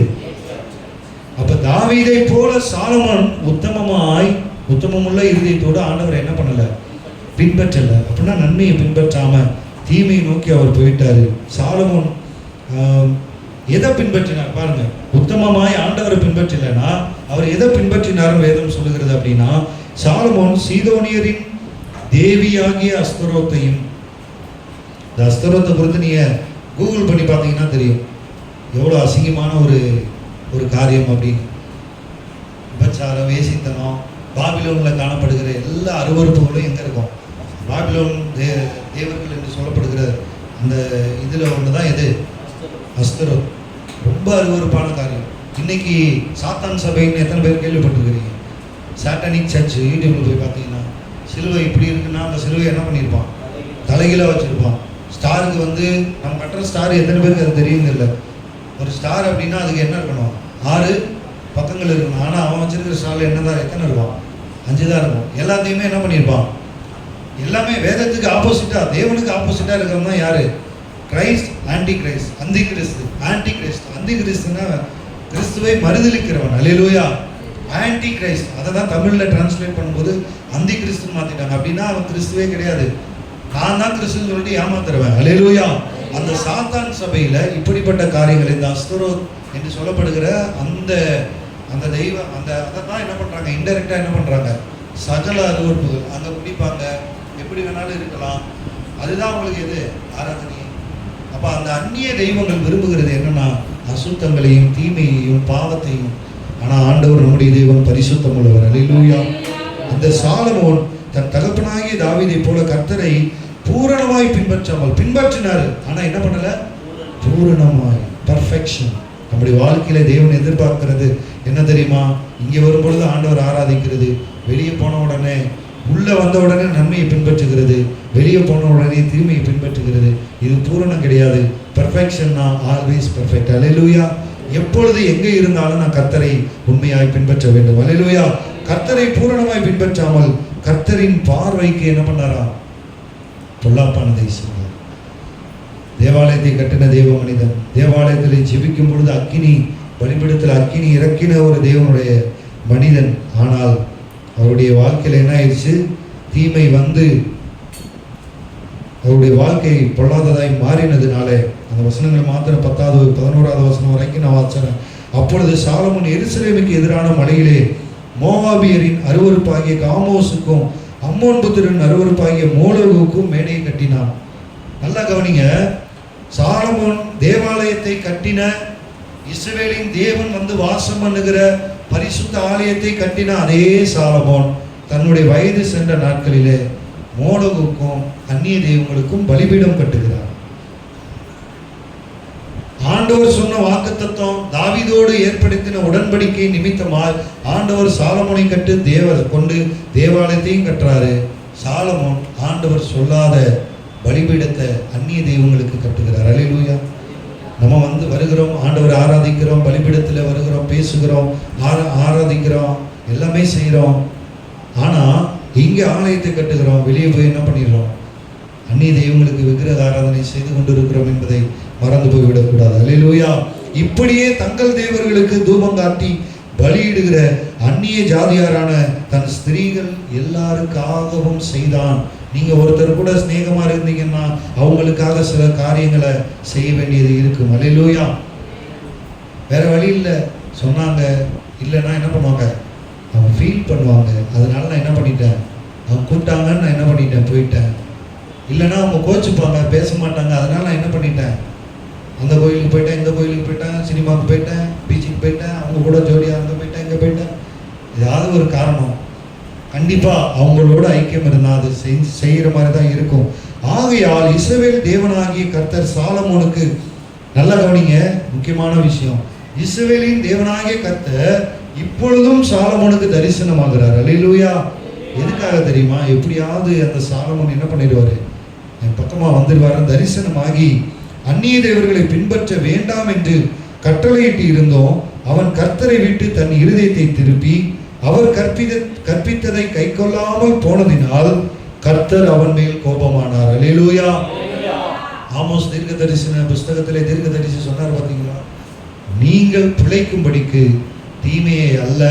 அப்ப தாவீதை போல சாலமோன் உத்தமமுள்ள இருதயத்தோடு ஆண்டவர் என்ன பண்ணல, பின்பற்றல. அப்படின்னா நன்மையை பின்பற்றாம தீமையை நோக்கி அவர் போயிட்டாரு. சாலமோன் எதை பின்பற்றினார் பாருங்க, உத்தமமாய் ஆண்டவரை பின்பற்றலைன்னா அவர் எதை பின்பற்றினார் வேதம் சொல்லுகிறது அப்படின்னா, சாலமோன் சீதோனியரின் தேவியாகிய அஸ்தரோத்தையும், இந்த அஸ்தரோத்தை குறித்து நீங்க கூகுள் பண்ணி பார்த்தீங்கன்னா தெரியும் எவ்வளோ அசிங்கமான ஒரு காரியம் அப்படின்னு. விபச்சாரம், வேசித்தனம், பாபிலோனில் காணப்படுகிற எல்லா அருவருப்புகளும் எங்கே இருக்கும்? பாபிலோன் தேவர்கள் என்று சொல்லப்படுகிற அந்த இதில் ஒன்று தான் எது? அஸ்தரோத். ரொம்ப அருவருப்பான காரியம். இன்னைக்கு சாத்தான் சபைன்னு எத்தனை பேர் கேள்விப்பட்டிருக்கிறீங்க? சாட்டானிக் சர்ச் யூடியூப்ல போய் பார்த்தீங்கன்னா சிலுவை இப்படி இருக்குன்னா அந்த சிலுவை என்ன பண்ணியிருப்பான், தலைகீழ வச்சிருப்பான். ஸ்டாருக்கு வந்து நம்ம கட்டுற ஸ்டார் எத்தனை பேருக்கு அது தெரியுது இல்லை? ஒரு ஸ்டார் அப்படின்னா அதுக்கு என்ன இருக்கணும், 6 பக்கங்கள் இருக்கணும். ஆனால் அவன் வச்சிருக்கிற ஸ்டாரில் என்னதான் எத்தனை இருக்கும்? 5 தான் இருக்கும். எல்லாத்தையுமே என்ன பண்ணியிருப்பான், எல்லாமே வேதத்துக்கு ஆப்போசிட்டா, தேவனுக்கு ஆப்போசிட்டா இருக்கிறவங்க தான் யாரு? கிரைஸ்ட், ஆன்டி கிரைஸ்ட், அந்தி கிறிஸ்து. ஆன்டி கிரைஸ்ட், அந்தி கிறிஸ்துன்னா கிறிஸ்துவை மறுதலிக்கிறவன். அல்லேலூயா. ஆன்டி கிரைஸ்ட், அதை தான் தமிழில் டிரான்ஸ்லேட் பண்ணும்போது அந்தி கிறிஸ்துன்னு மாற்றிட்டாங்க. அப்படின்னா அவன் கிறிஸ்துவே கிடையாது, நான் தான் கிறிஸ்துன்னு சொல்லிட்டு ஏமாத்துறவன். அல்லேலூயா. அந்த சாத்தான் சபையில் இப்படிப்பட்ட காரியங்கள், இந்த அஸ்தரோத் என்று சொல்லப்படுகிற அந்த தெய்வம், அதை தான் என்ன பண்ணுறாங்க, இன்டெரக்டாக என்ன பண்ணுறாங்க, சகல அருவருப்புகள் அங்கே குடிப்பாங்க, எப்படி வேணாலும் இருக்கலாம். அதுதான் அவங்களுக்கு எது? ஆராதனை. அப்போ அந்த அந்நிய தெய்வங்கள் விரும்புகிறது என்னன்னா, அசுத்தங்களையும் தீமையையும் பாவத்தையும். ஆனால் ஆண்டவர் நம்முடைய தெய்வம் பரிசுத்தம் உள்ளவர். அல்லேலூயா. அந்த சாலமோன் தன் தகப்பனாகிய தாவீதை போல கர்த்தரை பூரணமாய் பின்பற்றினார். ஆனால் என்ன பண்ணல? பூரணமாய், பர்ஃபெக்ஷன். நம்முடைய வாழ்க்கையில தேவன் எதிர்பார்க்கிறது என்ன தெரியுமா? இங்கே வரும்பொழுது ஆண்டவர் ஆராதிக்கிறது, வெளியே போன உடனே, உள்ள வந்த உடனே நன்மையை பின்பற்றுகிறது, வெளியே போன உடனே தீமையை பின்பற்றுகிறது. இது பூரணம் கிடையாது. பெர்ஃபெக்ஷன்னா ஆல்வேஸ் பெர்ஃபெக்ட். அல்லேலூயா. எப்பொழுது எங்கே இருந்தாலும் நான் கர்த்தரை உண்மையாய் பின்பற்ற வேண்டும். அல்லேலூயா. கர்த்தரை பூரணமாய் பின்பற்றாமல் கர்த்தரின் பார்வைக்கு என்ன பண்ணாரா? பொல்லாப்பானதை செய்தார். தேவாலயத்தை கட்டின தேவ மனிதன் தேவாலயத்தில் ஜெபிக்கும் பொழுது அக்கினி, பலிபீடத்தில் அக்கினி இறக்கின ஒரு தேவனுடைய மனிதன். ஆனால் அவருடைய வாழ்க்கையில் என்ன ஆயிடுச்சு? தீமை வந்து அவருடைய வாழ்க்கை பொல்லாததாய் மாறினதுனால, அந்த வசனங்கள் மாத்திரம் 10வது 11வது வசனம் வரைக்கும் நான் வாசிக்கிறேன். அப்பொழுது சாலமோன் எருசலேமுக்கு எதிரான மலையிலே மோவாபியரின் அருவருப்பாகிய காமோசுக்கும் அம்மோன் புத்திரின் அருவருப்பாகிய மோலோகுக்கும் மேடையை கட்டினான். நல்லா கவனிங்க. சாலமோன் தேவாலயத்தை கட்டின, இஸ்ரவேலின் தேவன் வந்து வாசம் பண்ணுகிற பரிசுத்த ஆலயத்தை கட்டின அதே சாலமோன் தன்னுடைய வயது சென்ற நாட்களிலே மோலோகுக்கும் அந்நிய தெய்வங்களுக்கும் பலிபீடம் கட்டுகிறார். ஆண்டவர் சொன்ன வாக்குத்தத்தம், தாவீதோடு ஏற்படுத்தின உடன்படிக்கை நிமித்தமாய் ஆண்டவர் சாலமோனை கொண்டு தேவாலயத்தையும் கட்டுறாரு. சாலமோன் ஆண்டவர் சொல்லாத பலிபீடத்தை அந்நிய தெய்வங்களுக்கு கட்டுகிறார். அல்லேலூயா. நம்ம வந்து வருகிறோம், ஆண்டவர் ஆராதிக்கிறோம், பலிபீடத்தில் வருகிறோம், பேசுகிறோம், ஆராதிக்கிறோம், எல்லாமே செய்கிறோம். ஆனால் இங்கே ஆலயத்தை கட்டுகிறோம், வெளியே போய் என்ன பண்ணிடுறோம்? அந்நிய தெய்வங்களுக்கு விக்கிரக ஆராதனை செய்து கொண்டிருக்கிறோம் என்பதை மறந்து போய்விடக்கூடாது. அல்லேலூயா. இப்படியே தங்கள் தேவர்களுக்கு தூபம் காட்டி பலியிடுகிற அந்நிய ஜாதியாரான தன் ஸ்திரீகள் எல்லாருக்காகவும் செய்தான். நீங்க ஒருத்தர் கூட சிநேகமா இருந்தீங்கன்னா அவங்களுக்காக சில காரியங்களை செய்ய வேண்டியது இருக்கும். அல்லேலூயா. வேற வழி இல்லை. சொன்னாங்க இல்லைன்னா என்ன பண்ணுவாங்க? அவங்க ஃபீல் பண்ணுவாங்க. அதனால நான் என்ன பண்ணிட்டேன்? அவங்க கூப்பிட்டாங்கன்னு நான் என்ன பண்ணிட்டேன்? போயிட்டேன். இல்லைன்னா அவங்க கோச்சுப்பாங்க, பேச மாட்டாங்க. அதனால நான் என்ன பண்ணிட்டேன்? அந்த கோயிலுக்கு போயிட்டேன், இந்த கோயிலுக்கு போயிட்டேன், சினிமாவுக்கு போயிட்டேன், பீச்சுக்கு போயிட்டேன், அவங்க கூட ஜோடியாக அங்கே போயிட்டேன், இங்கே போயிட்டேன். ஏதாவது ஒரு காரணம் கண்டிப்பாக அவங்களோட ஐக்கியம் இருந்தால் அது செய்கிற மாதிரி தான் இருக்கும். ஆகையால் இஸ்ரவேல் தேவனாகிய கர்த்தர் சாலமோனுக்கு, நல்ல கவனிங்க, முக்கியமான விஷயம், இஸ்ரவேலின் தேவனாகிய கர்த்தர் இப்பொழுதும் சாலமோனுக்கு தரிசனமாகிறார். அல்லேலூயா. எதுக்காக தெரியுமா? எப்படியாவது அந்த சாலமோன் என்ன பண்ணிடுவார்? என் பக்கமாக வந்துடுவார். தரிசனமாகி அந்நிய தேவர்களை பின்பற்ற வேண்டாம் என்று கட்டளையிட்டு இருந்தோம். அவன் கர்த்தரை விட்டு தன் இருதயத்தை திருப்பி அவர் கற்பித்ததை கை கொள்ளாமல் போனதினால் கர்த்தர் அவன் மேல் கோபமானார். அல்லேலூயா. ஆமோஸ் தீர்க்க தரிசன புஸ்தகத்திலே தீர்க்க தரிசி சொன்னார் பார்த்தீங்களா? நீங்கள் பிழைக்கும்படிக்கு தீமையை அல்ல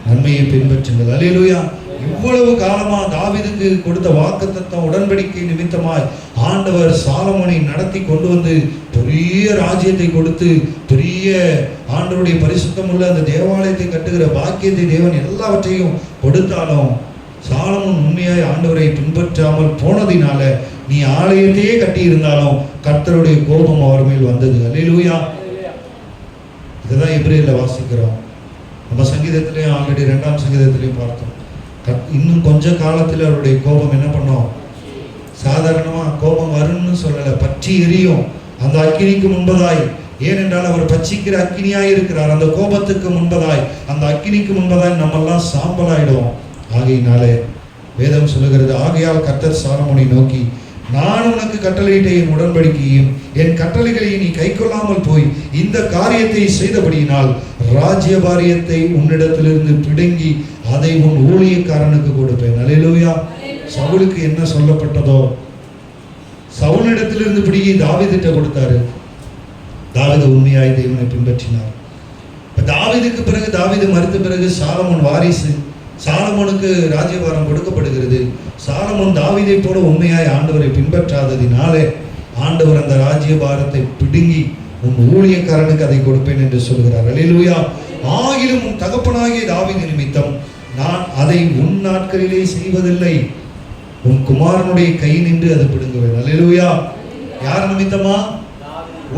நன்மையை பின்பற்றுங்கள். அல்லேலூயா. இவ்வளவு காலமா தாவீதுக்கு கொடுத்த வாக்குத்தத்தம் உடன்படிக்கை நிமித்தமாய் ஆண்டவர் சாலமோனை நடத்தி கொண்டு வந்து பெரிய ராஜ்யத்தை கொடுத்து பெரிய ஆண்டவருடைய பரிசுத்தம் உள்ள அந்த தேவாலயத்தை கட்டுகிற பாக்கியத்தை தேவன் எல்லாவற்றையும் கொடுத்தாலும் சாலமோன் உண்மையாய் ஆண்டவரை பின்பற்றாமல் போனதினால நீ ஆலயத்தையே கட்டி இருந்தாலும் கர்த்தருடைய கோபம் அவர் மேல் வந்தது. அல்லேலூயா. இதுதான் எபிரேயர்ல வாசிக்கிறோம். நம்ம சங்கீதத்திலையும் ஆல்ரெடி 2ஆம் சங்கீதத்திலையும் பார்த்தோம். இன்னும் கொஞ்ச காலத்தில் அவருடைய கோபம் என்ன பண்ணோம்? சாதாரணமாக கோபம் வரும்னு சொல்லலை, பற்றி எரியும். அந்த அக்கினிக்கு முன்பதாய், ஏனென்றால் அவர் பட்சிக்கிற அக்கினியாய் இருக்கிறார். அந்த கோபத்துக்கு முன்பதாய், அந்த அக்கினிக்கு முன்பதாய் நம்மெல்லாம் சாம்பலாயிடுவோம். ஆகையினாலே வேதம் சொல்லுகிறது, ஆகையால் கர்த்தர் சாலமோனை நோக்கி, நான் உனக்கு கட்டளையிட்ட என் உடன்படிக்கையும் என் கட்டளைகளை நீ கை கொள்ளாமல் போய் இந்த காரியத்தை செய்தபடியினால் ராஜ்யபாரியத்தை உன்னிடத்திலிருந்து பிடுங்கி அதை உன் ஊழியக்காரனுக்கு கொடுப்பேன். அல்லேலூயா. சவுலுக்கு என்ன சொல்லப்பட்டதோ சவுலிடத்திலிருந்து பிடிங்கி தாவீதுட்ட கொடுத்தாரு. தாவீது உண்மையாய் தேவனை பின்பற்றினார். இப்ப தாவீதுக்கு பிறகு, தாவீது மரித்த பிறகு சாலமோன் வாரிசு. சாலமோனுக்கு ராஜ்யபாரம் கொடுக்கப்படுகிறது. சாலமோன் தாவீதை போல உண்மையாய் ஆண்டவரை பின்பற்றாததினாலே ஆண்டவர் அந்த ராஜ்யபாரத்தை பிடுங்கி உன் ஊழியக்காரனுக்கு அதை கொடுப்பேன் என்று சொல்கிறார். அல்லேலூயா. ஆகிலும் உன் தகப்பனாகிய தாவீது நிமித்தம் நான் அதை உன் நாட்களிலே செய்வதில்லை, உன் குமாரனுடைய கை நின்று அதை பிடுங்குவேன். அல்லேலூயா. யார் நிமித்தமா?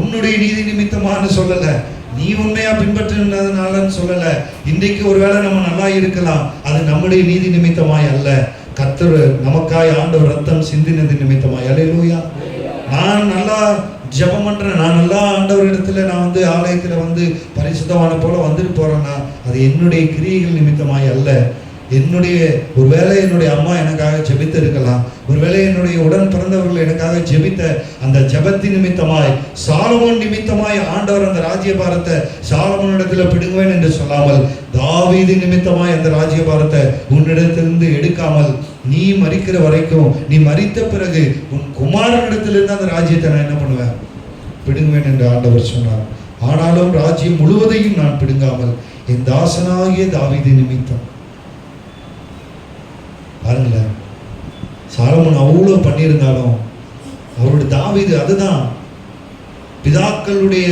உன்னுடைய நீதி நிமித்தமான்னு சொல்லல, நீ உண்மையா பின்பற்றினதுனாலன்னு சொல்லல. இன்றைக்கு ஒருவேளை நம்ம நல்லா இருக்கலாம், அது நம்முடைய நீதி நிமித்தமாய் அல்ல, கர்த்தர் நமக்காய் ஆண்டவர் ரத்தம் சிந்தினது நிமித்தமாய். அல்லேலூயா. நான் நல்லா ஜெபம் பண்றேன், நான் நல்லா ஆண்டவரிடத்துல நான் வந்து ஆலயத்துல வந்து பரிசுத்தமான போல வந்துட்டு போறேன்னா அது என்னுடைய கிரியைகள் நிமித்தமாய் அல்ல. என்னுடைய ஒருவேளை என்னுடைய அம்மா எனக்காக ஜெபித்து இருக்கலாம், ஒருவேளை என்னுடைய உடன் பிறந்தவர்கள் எனக்காக ஜெபித்த அந்த ஜெபத்தின் நிமித்தமாய், சாலமோன் நிமித்தமாய் ஆண்டவர் அந்த ராஜ்யபாரத்தை சாலமோனிடத்துல பிடுங்குவேன் என்று சொல்லாமல், தாவீது நிமித்தமாய் அந்த ராஜ்யபாரத்தை உன்னிடத்திலிருந்து எடுக்காமல், நீ மரிக்கிற வரைக்கும், நீ மரித்த பிறகு உன் குமாரனிடத்திலிருந்து அந்த ராஜ்யத்தை நான் என்ன பண்ணுவேன்? பிடுங்குவேன் என்று ஆண்டவர் சொன்னார். ஆனாலும் ராஜ்யம் முழுவதையும் நான் பிடுங்காமல் என் தாசனாகிய தாவீது நிமித்தம். பாருங்களேன், சாலமோன் அவ்வளோ பண்ணியிருந்தாலும் அவருடைய தாவீது, அதுதான் பிதாக்களுடைய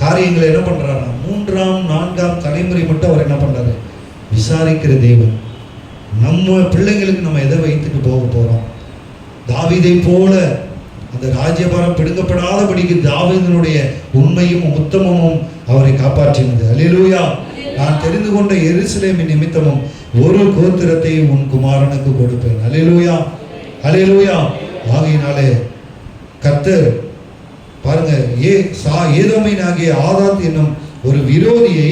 காரியங்களை என்ன பண்றாரு? 3ஆம் 4ஆம் தலைமுறை மட்டும் அவர் என்ன பண்றாரு? விசாரிக்கிற தேவன். நம்ம பிள்ளைங்களுக்கு நம்ம எதை வைத்துட்டு போக போறோம்? தாவீதை போல அந்த ராஜ்யபாரம் பிடுங்கப்படாதபடிக்கு தாவீதினுடைய உண்மையும் உத்தமமும் அவரை காப்பாற்றினது. அல்லேலூயா. நான் தெரிந்து கொண்ட எருசலேமின் நிமித்தமும் ஒரு கோத்திரத்தை உன் குமாரனுக்கு கொடுப்பேன். அல்லேலூயா. அல்லேலூயா. ஆகையினாலே கர்த்தர் பாருங்க, ஏதோமியனாகிய ஆதாத் என்னும் ஒரு விரோதியை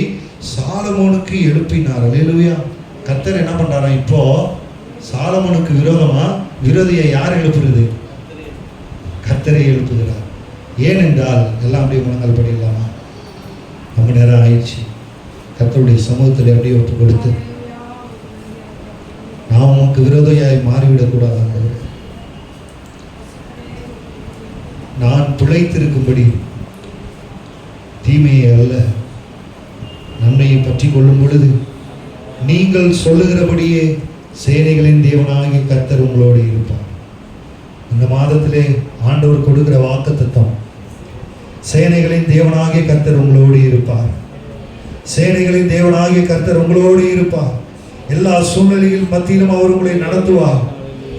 சாலமோனுக்கு எழுப்பினார். அல்லேலூயா. கர்த்தர் என்ன பண்றாரா? இப்போ சாலமோனுக்கு விரோதமா விரோதியை யார் எழுப்புறது? கர்த்தரை எழுப்புகிறார். ஏனென்றால் எல்லாம் அப்படியே முழங்கால் படிக்கலாமா? ரொம்ப நேரம் ஆயிடுச்சு. கர்த்தருடைய சமூகத்தில் அப்படியே ஒப்பு கொடுத்து நான் உமக்கு விரோதியாய் மாறிவிடக்கூடாது ஆண்டவரே. நான் பிழைத்திருக்கும்படி தீமையை அல்ல நன்மையை பற்றி கொள்ளும் பொழுது நீங்கள் சொல்லுகிறபடியே சேனைகளின் தேவனாகிய கர்த்தர் உங்களோடு இருப்பார். இந்த மாதத்திலே ஆண்டவர் கொடுக்கிற வாக்குத்தத்தம், சேனைகளின் தேவனாகிய கர்த்தர் உங்களோடு இருப்பார். சேனைகளின் தேவனாகிய கர்த்தர் உங்களோடு இருப்பார். எல்லா சூழ்நிலைகள் மத்தியிலும் அவர் உங்களை நடத்துவார்.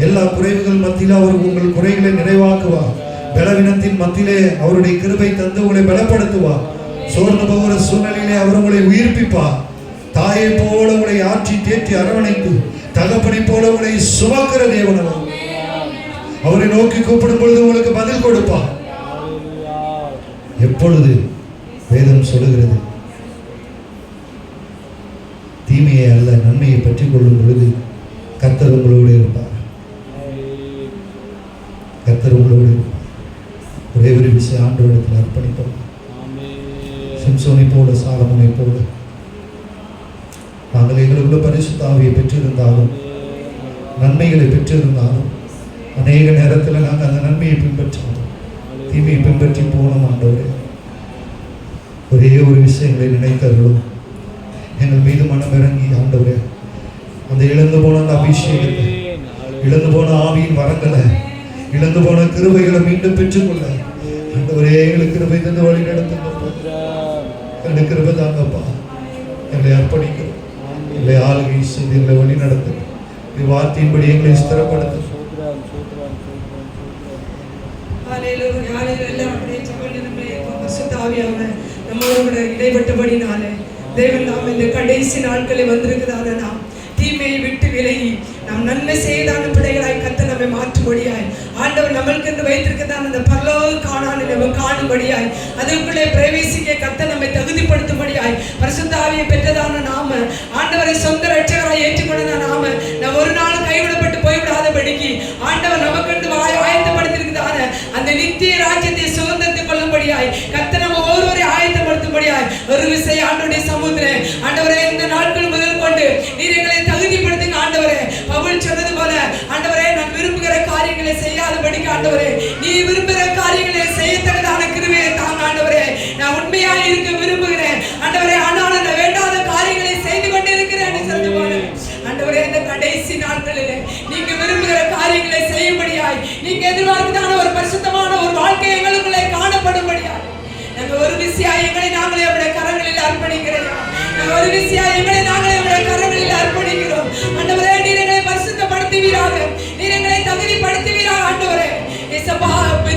எல்லா குறைவுகள் மத்தியிலும் அவர் உங்கள் குறைகளை நிறைவாக்குவார். பலவீனத்தின் மத்தியிலே அவருடைய கிருபை தந்து உங்களை பலப்படுத்துவார். சோர்ந்து போகிற சூழ்நிலையிலே அவர் உங்களை உயிர்ப்பிப்பார். தாயை போல உங்களை ஆற்றி தேற்றி அரவணைத்து தகப்பனை போல உங்களை சுமக்கிற தேவன் அவர். அவரை நோக்கி கூப்பிடும் பொழுது உங்களுக்கு பதில் கொடுப்பார். எப்பொழுது வேதம் சொல்லுகிறது, தீமையை அல்ல நன்மையை பற்றி கொள்ளும் பொழுது கர்த்தர் உங்களோடு இருப்பார். கர்த்தர் உங்களோடு இருப்பார். ஒரே ஒரு விஷயம் ஆண்டவரிடத்தில் அர்ப்பணிப்போம். சிம்சோனை போல சாலமோனை போல நாங்கள் எங்களுக்குள்ள பரிசுத்த ஆவியை பெற்றிருந்தாலும் நன்மைகளை பெற்றிருந்தாலும் அநேக நேரத்தில் நாங்கள் அந்த நன்மையை பின்பற்றோம், தீமையை பின்பற்றி போனோம். ஆண்டவரே, ஒரே ஒரு விஷயங்களை நினைத்தருளும். எங்கள் மீது மனம் இறங்கி ஆண்டவரே, அந்த இழந்து போன அந்த அபிஷேகத்தை, இழந்து போன ஆவியின் வரங்களை, இழந்து போன கிருபைகளை மீண்டும் பெற்றுக்கொள்ள ஆண்டவரே எங்களுக்கு கிருபை தந்து வழி நடத்துங்கப்பா. எங்களுக்கு கிருபை தாங்கப்பா. எங்களை அர்ப்பணிக்கிறோம். எங்களை ஆளுகை செய்து எங்களை வழி நடத்துங்க. வார்த்தையின்படி எங்களை ஸ்திரப்படுத்துங்க. நம்மளோட இடைப்பட்டபடினாலே தேவன் நாம் இந்த கடைசி நாட்களை வந்திருக்கிறார நாம் தீமையை விட்டு விலகி நாம் நன்மை செய்தான பிள்ளைகளாய் கர்த்தர் நம்மை மாற்றும்படியாய் ஆண்டவர் நம்மளுக்கு என்று வைத்திருக்கிறான் அந்த பரலோக காணானை நம்ம காணும்படியாய் அதற்குள்ளே பிரவேசிக்க கர்த்தர் நம்மை தகுதிப்படுத்தும்படியாய் பரிசுத்த ஆவியை பெற்றதான நாம ஆண்டவரை சொந்த ரட்சகராய் ஏற்றுக்கொண்டதான நாம நாம் ஒரு நாள் கைவிடப்பட்டு போய்விடாதபடிக்கு ஆண்டவர் நமக்கு ஆயத்தப்படுத்திருக்கிறான அந்த நித்திய ராஜ்யத்தை சுதந்திரத்துக் கொள்ளும்படியாய் கர்த்தர் நம்ம ஒவ்வொருவரை ஆயத்தப்படுத்தும்படியாய் ஒரு விசை ஆண்டவருடைய சமூகத்திலே ஆண்டவரே இந்த நாட்கள் முதல் கொண்டு நீர் எங்களை தகுதிப்படுத்துங்க ஆண்டவரே. பவுல் சொன்னது போல ஆண்டவரே, நான் விரும்புகிற காரியங்களை செய்யாதபடிக்கு ஆண்டவரே நீ விரும்புகிற காரியங்களை செய்யத்தக்கதான கிருபையை தாங்க ஆண்டவரே. நான் உண்மையாக இருக்க விரும்புகிறேன் ஆண்டவரே, ஆனாலும் நான் வேண்டாத காரியங்களை செய்து கொண்டு இருக்கிறேன் சொல்லுது போல ஆண்டவரே, இந்த கடைசி நாட்களிலே நீங்க விரும்புகிற காரியங்களை செய்யும்படியாய் நீங்க எதிர்பார்த்ததான ஒரு பரிசுத்தமான ஒரு வாழ்க்கை எங்களுக்குள்ளே காணப்படும்படியாய் நாங்க ஒரு விசையா எங்களை நாங்களே அவருடைய கரங்களில் அர்ப்பணிக்கிறோம். நாங்க ஒரு விசையா எங்களை நாங்களே அவருடைய கரங்களில் அர்ப்பணிக்கிறோம். ஆண்டவரே, நீர் எங்களை பரிசுத்தப்படுத்துவீராக, நீர் எங்களை தகுதிப்படுத்துவீராக ஆண்டவரே. இயேசப்பா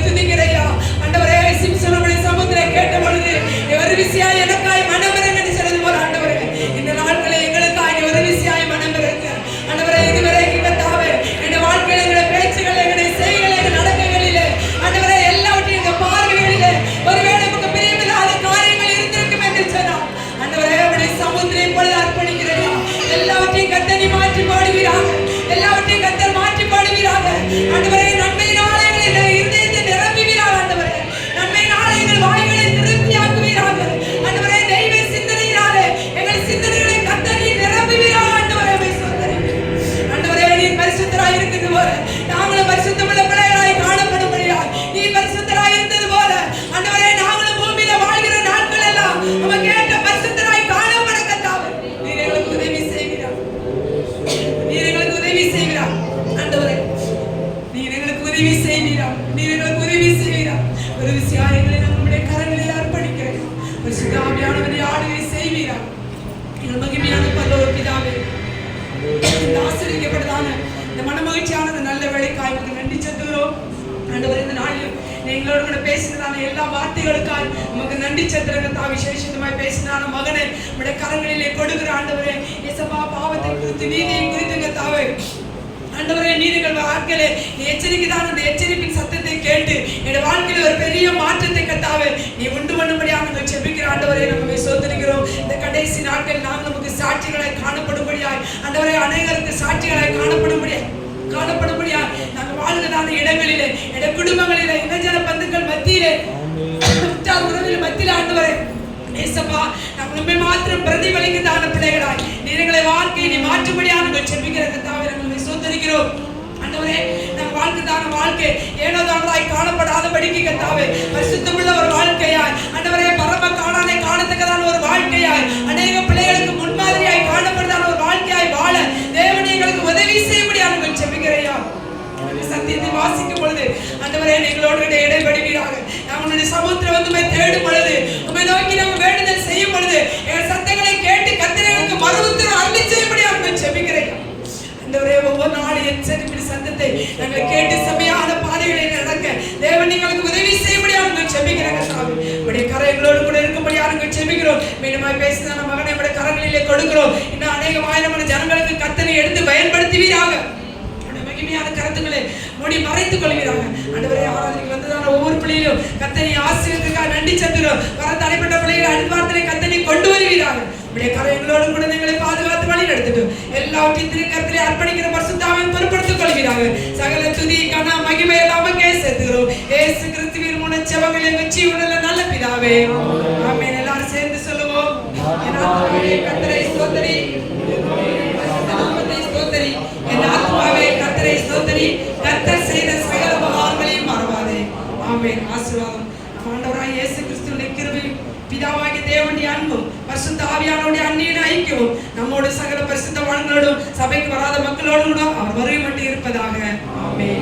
துதிக்கிறையா ஆண்டவரே. சிம்சோனுடைய சமுத்திரை கேட்ட பொழுது ஒரு விசையா எனக்காய் மனமிறங்கன்னு சொன்னது போல ஆண்டவரே, இந்த நாட்களை எங்களுக்காய் ஒரு விசையாய் மனமிறங்க ஆண்டவரே. இதுவரை கிட்டத்தாவே என் வாழ்க்கையில எங்களுடைய பேச்சுகள், எங்களுடைய செய்கள், எங்கள் நடக்கைகளிலே ஆண்டவரே எல்லாவற்றையும் எங்க பார்வைகளிலே ஒருவேளை எல்லாவற்றையும் கர்த்தர் மாற்றி பாடுவீராக, எல்லாவற்றையும் கர்த்தர் மாற்றி பாடுவீராக ஆண்டவரே. நன்மையின் ஆலயங்களை இருதயத்தை நிரப்புவீராக ஆண்டவரே. நன்மையின் ஆலயங்கள் வாய்களை திருப்தியாக்குவீராக ஆண்டவரே. தெய்வ சிந்தனையினாலே எங்கள் சிந்தனைகளை கர்த்தர் நிரப்புவீராக ஆண்டவரே. ஆண்டவரே, நீர் பரிசுத்தராய் இருக்கிறது போல நாங்களும் பரிசுத்தமுள்ள பிள்ளைகளாய் காணப்படும்படியாய் நீ பரிசுத்தராய் இருந்தது போல ஆண்டவரே நாங்களும் பூமியில வாழ்கிற நாட்கள் எல்லாம் நம்ம கேட்ட பரிசுத்தராய் காணப்பட கர்த்தாவே நீர் எங்களுக்கு உதவி செய்வீராக. நீர் எங்களுக்கு உதவி செய்வீராக ஆண்டவரே. நீர் எங்களுக்கு உதவி செய்வீராக. நீர் எங்களுக்கு உதவி செய்வீராக. ஒரு விஷயங்களை நம்முடைய கரங்களில் அர்ப்பணிக்கிறேன். பரிசுத்த ஆவியானவரே ஆளுகை செய்வீராக. எங்கள் மகிமையான பரலோக பிதாவே, இந்த ஆசீர்வதிக்கப்பட்டதான இந்த மனமகிழ்ச்சியான நல்ல வேலைக்காய் நன்றி செலுத்துகிறோம் ஆண்டவரே. இந்த நாளில் எங்களோடு கூட பேசினதான எல்லா வார்த்தைகளுக்காய் நமக்கு நன்றி செலுத்துகிறேன். தா விசேஷமாய் பேசினான மகனை நம்முடைய கரங்களிலே கொடுக்கிற ஆண்டவரே. இயேசப்பா, பாவத்தை குறித்து நீதியை குறித்துங்க தாவே ஆண்டவரே. நீதிகள் வாழ்க்கையிலே எச்சரிக்கைதான் அந்த எச்சரிப்பின் சத்தத்தை கேட்டு என்னுடைய வாழ்க்கையில ஒரு பெரிய மாற்றத்தை கத்தாவே நீ உண்டு பண்ணும்படியாக நாங்கள் செபிக்கிற ஆண்டவரே. நம்ம சோதரிக்கிறோம் இந்த கடைசி நாட்கள் நாங்கள் நமக்கு சாட்சிகளாய் காணப்படும்படியாய் ஆண்டவரே, அநேகருக்கு சாட்சிகளாய் காணப்படும்படியா நாங்கள் வாழ்கிறதான இடங்களிலே, எங்கள் குடும்பங்களிலே, இனஜன பந்துக்கள் மத்தியிலே, உற்றார் உறவினர் மத்தியிலே ஆண்டவரே இயேசப்பா, நாங்கள் உண்மை மாத்திரம் பிரதிபலிக்கிறதான பிள்ளைகளாய் நீர் எங்களை வாழ்க்கையை நீ மாற்றும்படியாக நாங்கள் செபிக்கிற கர்த்தாவே. செபிக்கிறோம். ஆண்டவரே, நம் வாழ்க்கைதான வாழ்க்கை ஏனோ தானதாய் காணப்படாதபடிக்கு கர்த்தாவே, பரிசுத்தமுள்ள ஒரு வாழ்க்கையாய் ஆண்டவரே, பரம காணானை காணத்தக்கதான ஒரு வாழ்க்கையாய், அநேக பிள்ளைகளுக்கு முன்மாதிரியாய் காணப்படுதான ஒரு வாழ்க்கையாய் வாழ தேவனே எங்களுக்கு உதவி செய்யும்படியாக நாங்கள் செபிக்கிறையா. சத்தியத்தை வாசிக்கும் பொழுது ஆண்டவரே, எங்களோடு இடைபடுவீராக. நம்மளுடைய சமுத்திரம் வந்து தேடும் பொழுது, உம்மை நோக்கி நம்ம வேண்டுதல் செய்யும் பொழுது, எங்கள் சத்தங்களை கேட்டு கர்த்தருக்கு மறுஉத்தரவு அருளி செய்யும்படியாக நாங்கள் செபிக்கிறேன். ஆண்டவரே, ஒவ்வொரு நாளும் எச்சரிப்பின் சத்தத்தை நாங்கள் கேட்டு செம்மையான பாதைகளை நடக்க தேவன் எங்களுக்கு உதவி செய்யும்படியாக நாங்கள் செபிக்கிறேன். சாமி, உடைய கரங்களோடு கூட இருக்கும்படியாக நாங்கள் செபிக்கிறோம். மீண்டுமாய் பேசின மகனை உடைய கரங்களிலே கொடுக்கிறோம். இன்னும் அநேகமான ஜனங்களுக்கு கர்த்தரை எடுத்து பயன்படுத்துவீராக. மகிமையான கருத்துக்களை மூடி மறைத்துக் கொள்கிறாங்க. ஆண்டவரே, ஆராதனைக்கு வந்ததான ஒவ்வொரு பிள்ளையிலும் கர்த்தரை ஆசீர்வதிக்க நன்றி செலுத்துகிறோம். வர தடைப்பட்ட பிள்ளைகளை அடிவார்த்தனை கர்த்தரை கொண்டு வருவீராக. உடைய கரங்களோடு கூட எங்களை பாதுகாத்து வழி நடத்தட்டும். எல்லாவற்றையும் திருக்கரத்திலே அர்ப்பணிக்கிற பரிசுத்தாவின் பொறுப்படுத்திக் கொள்கிறாங்க. சகல துதி கன மகிமை எல்லாம் சேர்த்துகிறோம். இயேசு கிறிஸ்துவின் மூலம் ஜெபங்களை எங்கள் ஜீவனில் நல்ல பிதாவே, ஆமென். எல்லாரும் சேர்ந்து சொல்லுவோம். என் ஆத்துமாவே கர்த்தரை ஸ்தோத்திரி, என் ஆத்துமாவே கர்த்தரை ஸ்தோத்திரி, கர்த்தர் செய்த சகல உபகாரங்களையும் மறவாதே. ஆமென். ஆசீர்வாதம். ஆண்டவராகிய இயேசு கிறிஸ்துவின் கிருபையும் பிதாவாகிய தேவனுடைய அன்பும் பரிசுத்த ஆவியானவருடைய அந்நிய ஐக்கியமும் நம்மோடு சகல பரிசுத்தவான்களோடும் சபைக்கு வராத மக்களோடும் கூட அவர் வருகை மட்டும் இருப்பதாக. ஆமென்.